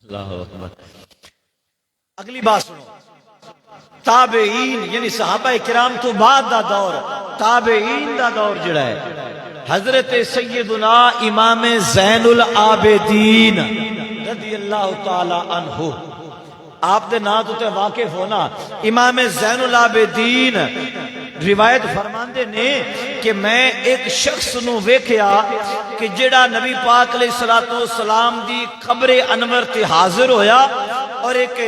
اللہ اکبر. اگلی بات سنو. تابعین یعنی صحابہ کرام تو بعد دا دور, تابعین دا دور جڑا ہے حضرت سیدنا امام زین العابدین رضی اللہ تعالی عنہ, آپ دے نام تو تے واقف ہونا. امام زین العابدین روایت فرماندے نے کہ کہ میں ایک شخص نو ویکھیا کہ جڑا نبی پاک علیہ الصلوۃ والسلام دی قبر انور تے حاضر ہویا اور ایک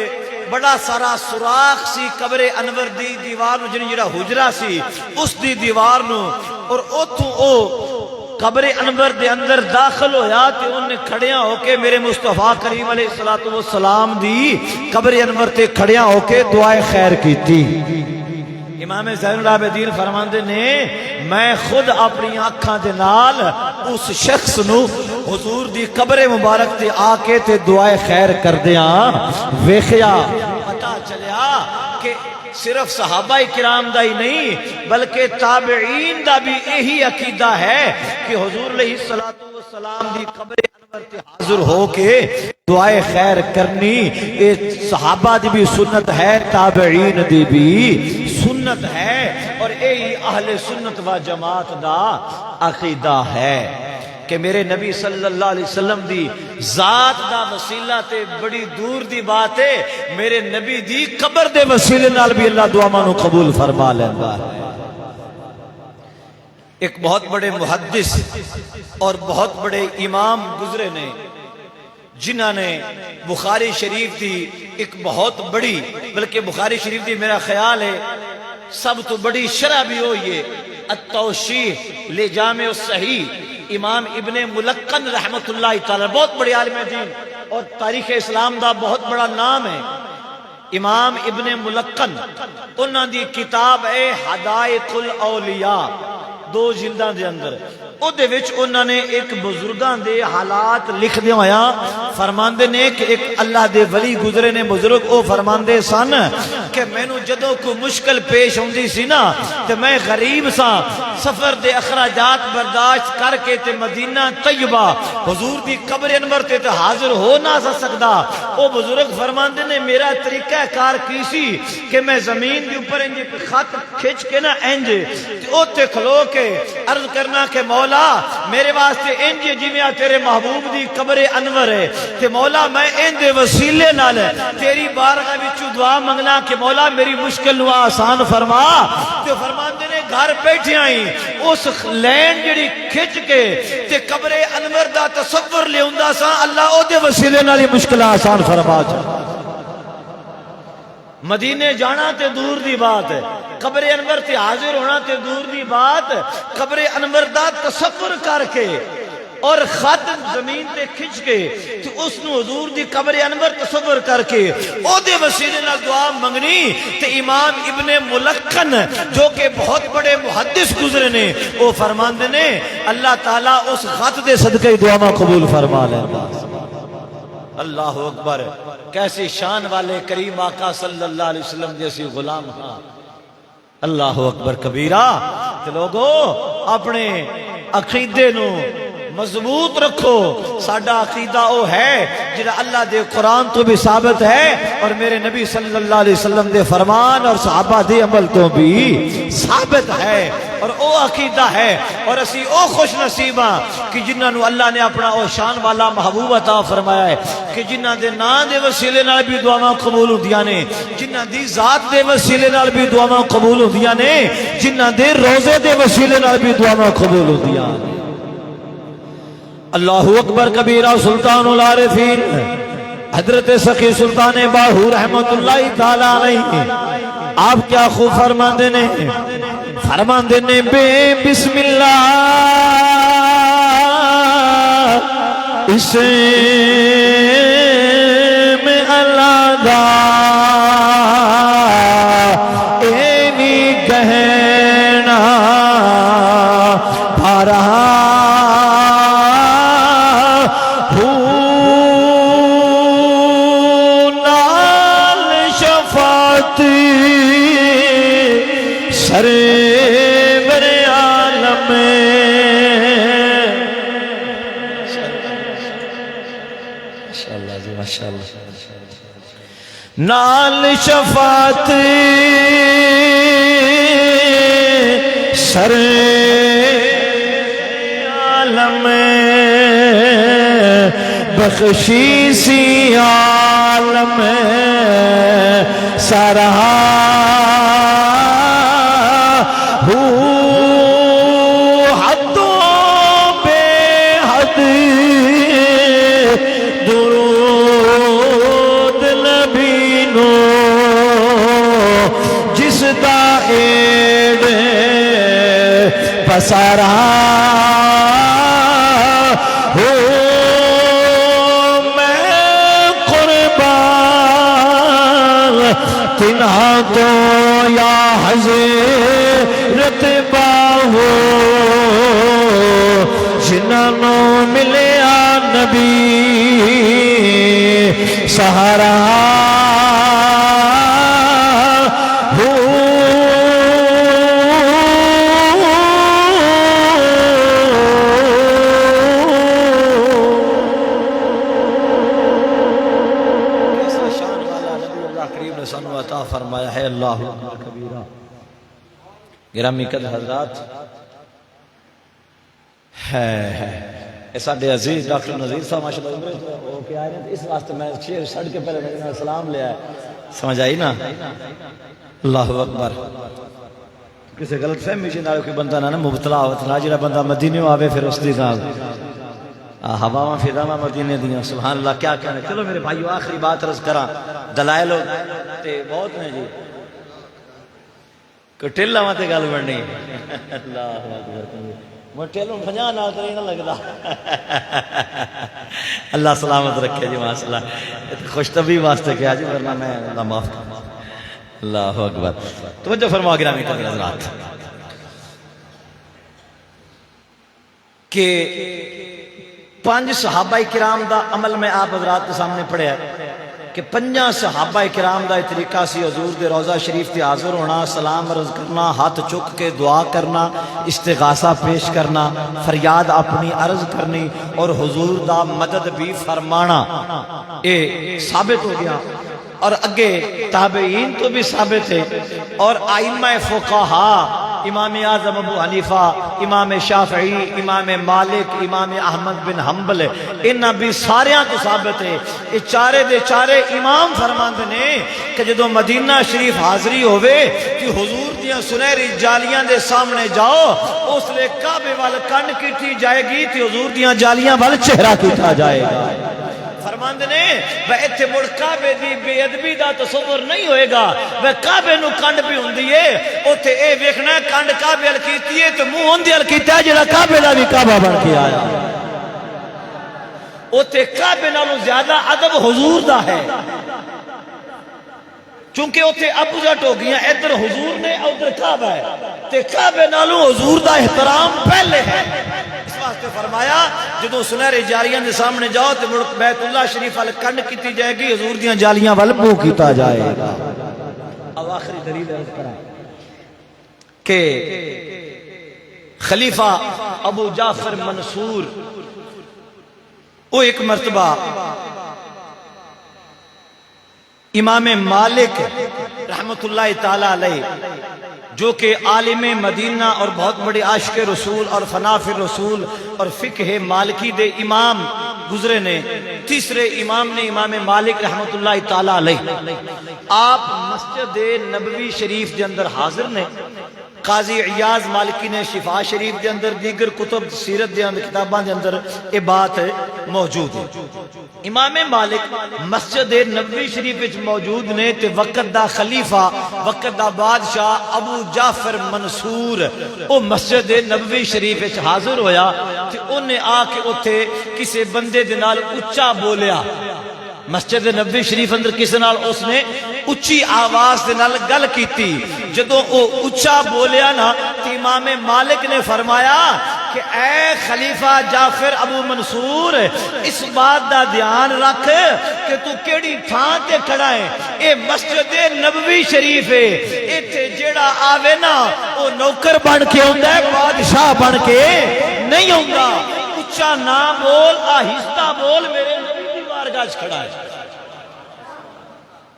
بڑا سارا سوراخ سی قبر انور دی دیوار نو جڑا حجرہ سی اس دی دیوار نو اور اوتھوں او قبر انور دے اندر داخل ہویا تے انہیں کھڑیاں ہو کے میرے مصطفیٰ کریم علیہ السلام دی قبر انور تے کھڑیاں ہو کے دعائے خیر کیتی۔ امام زین العابدین فرماندے نے میں خود اپنی آنکھاں دے نال اس شخص نو حضور دی قبر مبارک تے آ کے تے دعائے خیر کردیاں ویکھیا، پتہ چلیا کہ صرف صحابہ کرام دا ہی نہیں بلکہ تابعین دا بھی یہی عقیدہ ہے کہ حضور علیہ السلام دی قبر انور تے حاضر ہو کے دعائے خیر کرنی اے صحابہ دی بھی سنت ہے، تابعین دی بھی سنت ہے، اور یہی اہل سنت و جماعت دا عقیدہ ہے کہ میرے نبی صلی اللہ علیہ وسلم دی ذات دا وسیلہ تے بڑی دور دی بات ہے، میرے نبی دی قبر دے وسیلے نال بھی اللہ دعا مانو قبول فرما لیندا ہے۔ ایک بہت بڑے محدث اور بہت بڑے امام گزرے نے جنہاں نے بخاری شریف دی ایک بہت بڑی، بلکہ بخاری شریف دی میرا خیال ہے سب تو بڑی شرح بھی ہوئی ہے التوشیح لجامع الصحیح، امام ابن ملقن رحمت اللہ تعالی، بہت بڑے عالم دین اور تاریخ اسلام دا بہت بڑا نام ہے امام ابن ملقن۔ انہاں دی کتاب ہے حدائق الاولیاء، 2 جلداں دے اندر، او دے وچ انہاں نے ایک بزرگاں دے حالات لکھ دے ہویا، فرماندے نے کہ ایک اللہ دے ولی گزرے نے بزرگ، او فرماندے سن کہ مینوں جدوں کوئی مشکل پیش ہوندی سی نا تے میں غریب سا، سفر دے اخراجات برداشت کر کے تے مدینہ طیبہ حضور دی قبر انور تے حاضر ہو نہ سکدا، او بزرگ فرماندے نے میرا طریقہ کار کی سی کہ میں زمین دے اوپر انج خط کھچ کے نا انج تے اوتے کھلو کے عرض کرنا کہ مولا میرے واسطے انج جویں تیرے محبوب دی قبر انور ہے تے مولا میں ان دے وسیلے نال تیری بارگاہ وچ دعا منگنا کہ مولا میری مشکل نو آسان فرما، تے فرماندے نے گھر بیٹھے ہی اس لین جڑی کھچ کے تے قبر انور دا تصور لیوندا سا، اللہ او دے وسیلے نال مشکل آسان فرما جا۔ مدینے جانا تے دور دی بات ہے، قبر انور تے حاضر ہونا تے دور دی بات، قبر انور دا تصور کر کے اور خط زمین تے کھچ کے تے اس نو حضور دی قبر انور تصور کر کے او دے وسیلے نال دعا منگنی، تے امام ابن ملقن جو کہ بہت بڑے محدث گزرے نے او فرماندے نے اللہ تعالیٰ اس خط دے صدقے دعا ما قبول فرما لیندا۔ اللہ اکبر، کیسی شان والے کریم آقا صلی اللہ علیہ وسلم جیسی غلام ہاں، اللہ اکبر کبیرہ۔ تے لوگو اپنے عقیدے نو مضبوط رکھو، ساڈا عقیدہ او ہے جڑا اللہ دے قرآن تو بھی ثابت ہے اور میرے نبی صلی اللہ علیہ وسلم دے فرمان اور صحابہ دے عمل تو بھی ثابت ہے، اور او عقیدہ ہے، اور اسی او خوش نصیباں کہ جنہاں نو اللہ نے اپنا او شان والا محبوب عطا فرمایا ہے کہ جنہاں دے نام دے وسیلے نال بھی دعاواں قبول ہوندیاں نے، جنہاں دی ذات دے وسیلے نال بھی دعاواں قبول ہوندیاں نے، جنہاں دے روزے دے وسیلے نال بھی دعاواں قبول ہوندیاں نے۔ اللہ اکبر کبیرہ۔ سلطان العارفین حضرت سخی سلطان باہو رحمت اللہ تعالی علیہ آپ کیا خوب فرماندے نے، فرماندے نے بے بسم اللہ اسے میں اللہ دا ایوی گہنا بھارا سرور عالم ماشاءاللہ جی ماشاءاللہ نال شفاعت سر عالم بخشی سی عالم سارا سارا ہوں میں قربان تنہا تو یا حضرت باہو جنہوں ملیا نبی سہارا فرمایا ہے اللہ کبیرہ. گرامی قدر حضرات ہے ساڈے عزیز ڈاکٹر نذیر صاحب ماشاءاللہ عمرے ہو کے آئے ہیں. اس واسطے میں شیر چھڑ کے پہلے میرے نال سلام لیا ہے. سمجھ آئی نا؟ اللہ اکبر. کسی غلط فہمی چ نال کوئی بندہ نہ مبتلا ہوتا جڑا بندہ مدینے آوے پھر اس دی گل ہواواں فضاواں مدینے دیاں سبحان اللہ کیا کہنے. چلو میرے بھائیو آخری بات عرض کراں. دلائل تے بہت نے جی کوئی ٹیلاواں تے گل بننی. اللہ اکبر. میں ٹیلوں 50 نال تے نہ لگدا. اللہ سلامت رکھے جی ماشاءاللہ. خوش طبی واسطے کیا جی ورنہ میں اللہ معاف کر. اللہ اکبر. توجہ فرما گرامی حضرات کہ 5 صحابہ کرام دا عمل میں آپ حضرات کے سامنے پڑھیا ہے کہ 5 صحابہ کرام دا طریقہ سی حضور دے روضہ شریف تے حاضر ہونا, سلام عرض کرنا, ہاتھ چک کے دعا کرنا, استغاثہ پیش کرنا, فریاد اپنی عرض کرنی اور حضور دا مدد بھی فرمانا. اے ثابت ہو گیا اور اگے تابعین تو بھی ثابت ہے اور ائمہ فقہا امام اعظم ابو حنیفہ, امام شافعی, امام مالک, امام احمد بن حنبل انہاں بھی ساریاں تو ثابت ہے. یہ چارے دے چارے امام فرماندے نے کہ جدو مدینہ شریف حاضری ہوئے کہ حضور دیاں سنہری جالیاں دے سامنے جاؤ اس لئے کعبے وال کنڈ کیتی جائے گی تے حضور دیاں جالیاں وال چہرہ کیتا جائے گا. فرماندے نے وہ ایتھے مڑ کعبے دی بے ادبی دا تصور نہیں ہوئے گا. وہ کعبے نو کنڈ بھی ہوندی ہے اوتھے اے ویکھنا ہے کنڈ کعبے ال کیتی ہے تے منہ ہوندے ال کیتا ہے جڑا کعبے دا بھی کعبہ بن کے آیا. اوتھے کعبے نالوں زیادہ ادب حضور دا ہے چونکہ اوتھے اپوزٹ ہو گیا. ادھر حضور نے ادھر کعبہ ہے تے کعبے نالوں حضور دا احترام پہلے ہے. اس واسطے فرمایا جدو سنہری جالیاں دے سامنے جاؤ تے مڑ بیت اللہ شریف ال کنڈ کیتی جائے گی, حضور دیاں جالیاں ول منہ کیتا جائے گا. اب آخری دلیل عرض کرا کہ خلیفہ ابو جعفر منصور وہ ایک مرتبہ امام مالک رحمت اللہ تعالی علیہ جو کہ عالم مدینہ اور بہت بڑے عاشق رسول اور فناف رسول اور فقہ مالکی دے امام گزرے نے. تیسرے امام نے امام مالک رحمت اللہ تعالی علیہ آپ مسجد نبوی شریف دے اندر حاضر نے. قاضی عیاض مالکی نے شفا شریف دے اندر دیگر کتب سیرت دے اندر کتاباں دے اندر یہ بات موجود ہے. امام مالک مسجد نبوی شریف وچ موجود نے تے وقت دا خلیفہ وقت دا بادشاہ ابو جعفر منصور او مسجد نبوی شریف وچ حاضر ہویا تے انہیں آ کے اوتھے کسے بندے دے نال اچا بولیا. مسجد نبوی شریف اندر کس نال اس نے اچھی آواز دے نال گل کیتی. جدو او اچھا بولیا نا تو امام مالک نے فرمایا کہ اے خلیفہ جعفر ابو منصور اس بات دا دھیان رکھ کہ تو کیڑی تھان تے کھڑا ہے. اے مسجد نبوی شریف ہے, ایتھے جیڑا آوے نا او نوکر بن کے ہوندا ہے, بادشاہ بن کے نہیں ہوندا. اچھا نہ بول, آہستہ بول, میرے نبی دی بارگاہ وچ کھڑا ہے.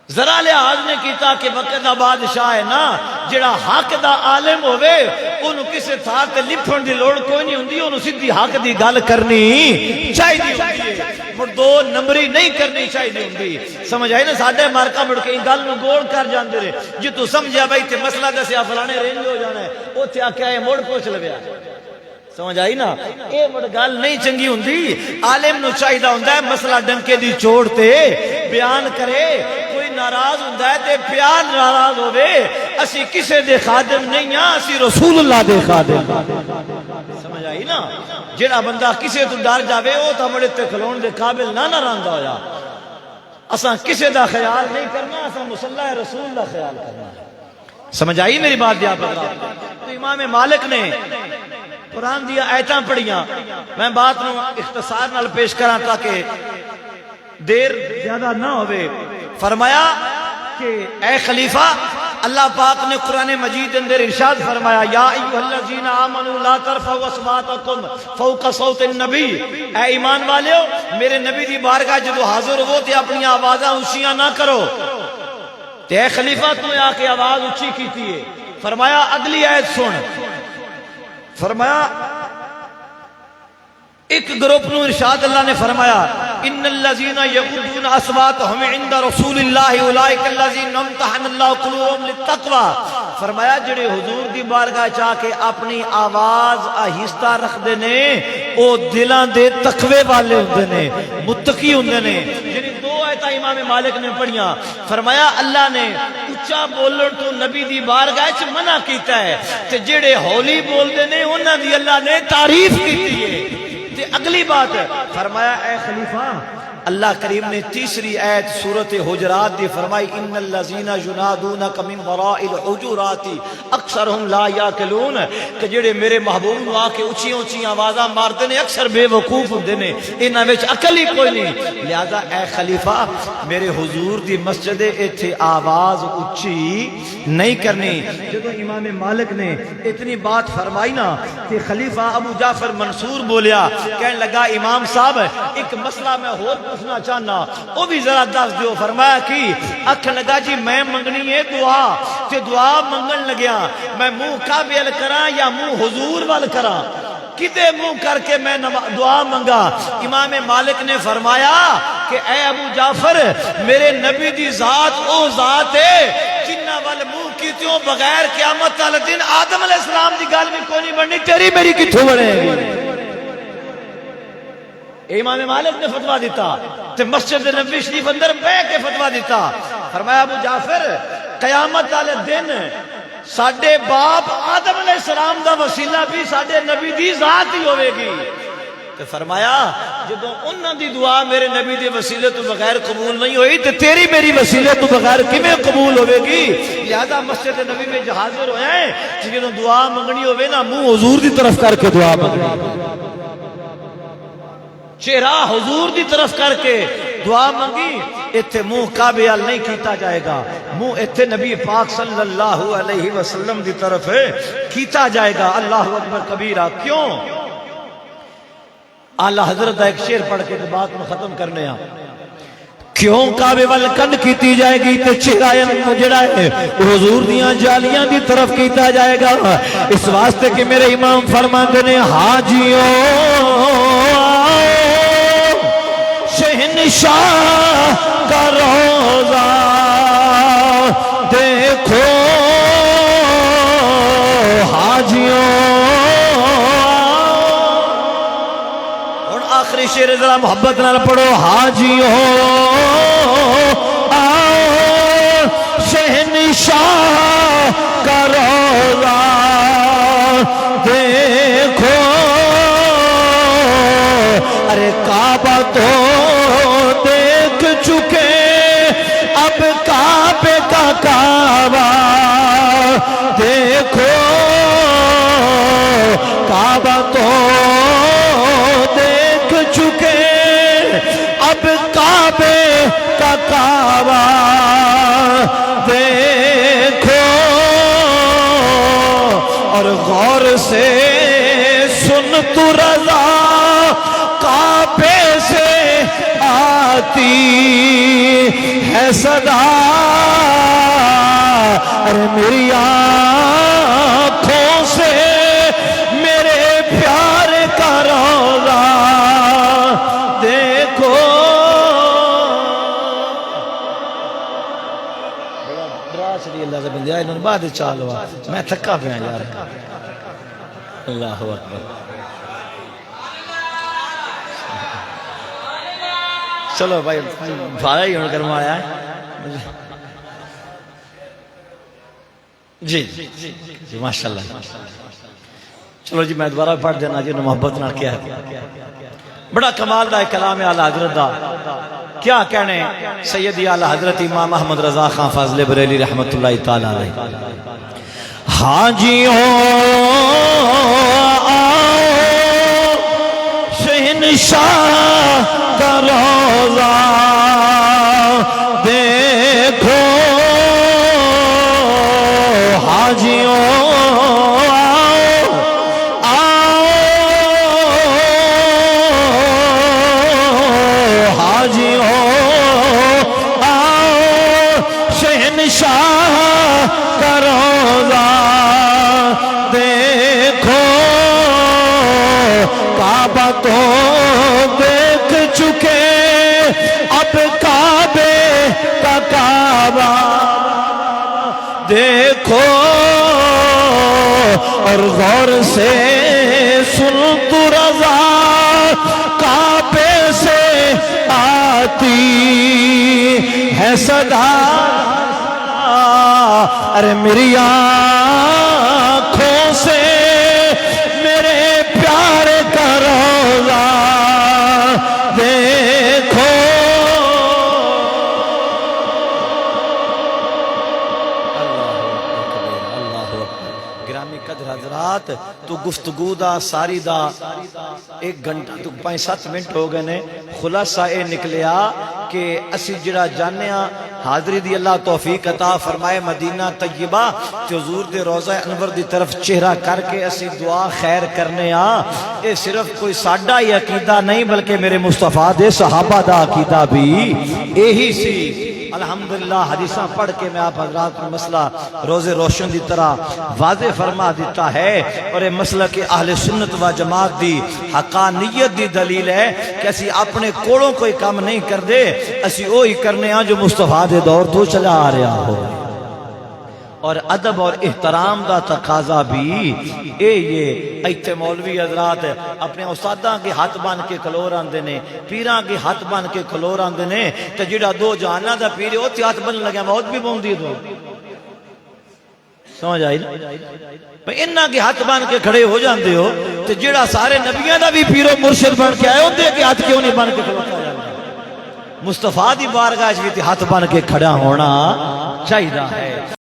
ذرا لحاظ نے کیتا کہ وقت دا بادشاہ ہے نا جڑا حق دا عالم ہوئے انہوں کسے تھا تے لپھن دی لوڑ کوئی نہیں ہوندی, انہوں سیدھی حق دی گل کرنی چاہیے ہوندی ہے, مڑ 2 نمبری نہیں کرنی چاہیے ہوندی. سمجھ آئی نا ساڈے مارکا مڑ کے گل نو گول کر جاندے رہے. جی تو سمجھا بھائی تے مسئلہ دسیا فلانے رینج ہو جانا ہے اوتھے آکھیا اے مڑ پوچھ لویا. سمجھ آئی نا اے مڑ گل نہیں چنگی ہوندی. عالم نو چاہیدا ہوندا ہے مسئلہ ڈنکے دی چوڑ تے بیان کرے, کوئی ناراض ہوندا ہے تے پیار ناراض ہوے اسی کسے دے خادم نہیں ہاں اسی رسول اللہ دے خادم سمجھ آئی نا جڑا بندہ کسے تو ڈر جاوے او تے بڑے تے کھلون دے قابل نہ رہندا ہویا اساں کسے دا خیال نہیں کرنا اساں مصلی رسول دا خیال کرنا سمجھ آئی میری بات دیا پتہ تو امام مالک نے قرآن دیا آیتاں پڑھیاں میں بات نو اختصار نال پیش کراں تاکہ دیر زیادہ نہ ہوئے فرمایا کہ اے خلیفہ اللہ پاک نے قرآن مجید اندر ارشاد فرمایا یا ایھا الذین آمنوا لا ترفعوا اصواتکم فوق صوت النبی اے ایمان والیو میرے نبی دی بارگاہ جدو حاضر ہو تے اپنی آوازاں اونچیاں نہ کرو تے اے خلیفہ تو آ کے آواز اونچی کیتی ہے فرمایا اگلی آیت سن فرمایا ایک گروپ نو ارشاد اللہ نے فرمایا ان الذین یغضون اصواتهم عند رسول اللہ اولئک الذین امتحن اللہ قلوبهم للتقوی فرمایا جڑے حضور دی بارگاہ چا کے اپنی آواز آہستہ رکھدے نے او دلاں دے تقوی والے ہوندے نے متقی ہوندے نے یعنی دو آیتاں امام مالک نے پڑھیاں فرمایا اللہ نے اونچا بولن تو نبی دی بارگاہ وچ منع کیتا ہے تے جڑے ہولی بولدے نے انہاں دی اللہ نے تعریف کیتی ہے تے اگلی بات فرمایا اے خلیفہ اللہ کریم نے تیسری آیت سورۃ حجرات دی فرمائی ان الذین ینادونک من وراء الحجرات اکثرهم لا یاکلون کہ جڑے میرے محبوب نو آ کے اونچی اونچی آوازاں ماردے نے اکثر بے وقوف ہوندے نے انہاں وچ عقل ہی کوئی نہیں لہذا اے خلیفہ میرے حضور دی مسجد ایتھے آواز اونچی نہیں کرنی جدوں امام مالک نے اتنی بات فرمائی نا کہ خلیفہ ابو جعفر منصور بولیا کہنے لگا امام صاحب ایک مسئلہ میں اور پوچھنا چاہنا وہ بھی ذرا دس دیو فرمایا کی اکھ لگا جی میں منگنی ہے دعا تے دعا منگن لگیا میں منہ کعبے ال کراں یا منہ حضور وال کراں کدے منہ کر کے میں دعا منگا امام مالک نے فرمایا کہ اے ابو جعفر میرے نبی دی ذات او ذات ہے جنہ وال منہ کیتیوں بغیر قیامت والے دن آدم علیہ السلام دی گل بھی کوئی نہیں بننی تیری میری کتھوں بنے گی امام مالک نے فتویٰ دیتا تے مسجد نبی شریف اندر بیٹھ کے فتویٰ دیتا فرمایا ابو جعفر قیامت والے دن ساڈے باپ آدم علیہ السلام دا وسیلہ بھی ساڈے نبی دی ذات ہی ہوے گی تے فرمایا جدوں انہاں دی دعا میرے نبی دے وسیلے تو بغیر قبول نہیں ہوئی تے تیری میری وسیلے تو بغیر کیویں قبول ہوے گی لہذا مسجد نبی میں حاضر ہوئے ہیں جدوں دعا منگنی ہوے نا منہ حضور دی طرف کر کے دعا منگنی چہرہ حضور دی طرف کر کے دعا منگی ایتھے منہ کعبے ال نہیں کیتا جائے گا منہ ایتھے نبی پاک صلی اللہ علیہ وسلم دی طرف کیتا جائے گا اللہ اکبر کبیرہ کیوں اعلی حضرت کا ایک شعر پڑھ کے بات میں ختم کرنے ہیں کیوں کعبے وال کنڈ کیتی جائے گی تے چہرہ جڑا ہے حضور دیاں جالیاں دی طرف کیتا جائے گا اس واسطے کہ میرے امام فرماندے نے حاجیوں شہنشاہ کا روزہ دیکھو حاجیوں اور آخری شعر ذرا محبت نال پڑھو حاجیوں آؤ شہنشاہ کا روزہ دیکھو ارے کعبہ تو دیکھ چکے اب کعبے کا کعبہ دیکھو کعبہ تو دیکھ چکے اب کعبے کا کعبہ دیکھو اور غور سے سن تو رضا کعبے سے آتی ہے صدا ارے میری آنکھوں سے میرے پیار کا روزہ دیکھو ڈرا چلی اللہ سے بندیا انہوں نے بعد چال ہوا میں تھکا پہ ہیں یار اللہ اکبر چلو بھائی بھائی ہی ہوں کروایا ہے جی جی ماشاءاللہ. چلو جی میں دوبارہ پڑھ دینا جی محبت نہ کیا بڑا کمال دا کلام اعلی حضرت دا. کیا کہنے سیدی اعلی حضرت امام احمد رضا خان فاضل بریلی رحمت اللہ تعالی علیہ. حاجیوں آؤ شہنشاہ کا روضہ دیکھو. حاجیوں شاہ کا روضہ دیکھو. کعبہ تو دیکھ چکے اب کعبے کا کعبہ دیکھو. اور غور سے سن تو رضا کعبے سے آتی ہے صدا. ارے میری آنکھوں سے میرے پیارے کا روضہ دیکھو. گرامی قدر حضرات تو گفتگو دا ساری دا 1 گھنٹہ تو 5-7 منٹ ہو گئے نے. خلاصہ اے نکلیا کہ اسی جڑا جانیا حاضری دی اللہ توفیق عطا فرمائے مدینہ طیبہ تے حضور دے روضہ انور دی طرف چہرہ کر کے اسی دعا خیر کرنے اے صرف کوئی ساڈا ہی عقیدہ نہیں بلکہ میرے مصطفیٰ دے صحابہ دا عقیدہ بھی یہی سی. الحمدللہ حدیثاں پڑھ کے میں آپ حضرات کو مسئلہ روز روشن دی طرح واضح فرما دیتا ہے. اور یہ مسئلہ کہ اہل سنت و جماعت دی حقانیت دی دلیل ہے کہ اسی اپنے کوڑوں کوئی کام نہیں کر دے, اسی وہی کرنے ہیں جو مصطفیٰ دے دور تو چلا آ رہا ہو. اور ادب اور احترام دا تقاضا بھی یہ ایتھے مولوی حضرات اپنے استاداں کے ہاتھ بن کے کھلور آندے نے, پیراں کے ہاتھ بن کے کھلور آندے نے. تے جڑا 2 جہاناں دا پیر او تے ہاتھ بن لگا موت بھی پوندی دو سمجھ آئی نا. انہاں کے ہاتھ بن کے کھڑے ہو جاندے ہو تے جڑا سارے نبیاں دا بھی پیر و مرشد بن کے آئے ہوندے کہ ہاتھ کیوں نہیں بن کے کھڑوتا جاندا. مصطفیٰ دی بارگاہ وچ بھی تے ہاتھ بن کے کھڑا ہونا چاہیدا ہے.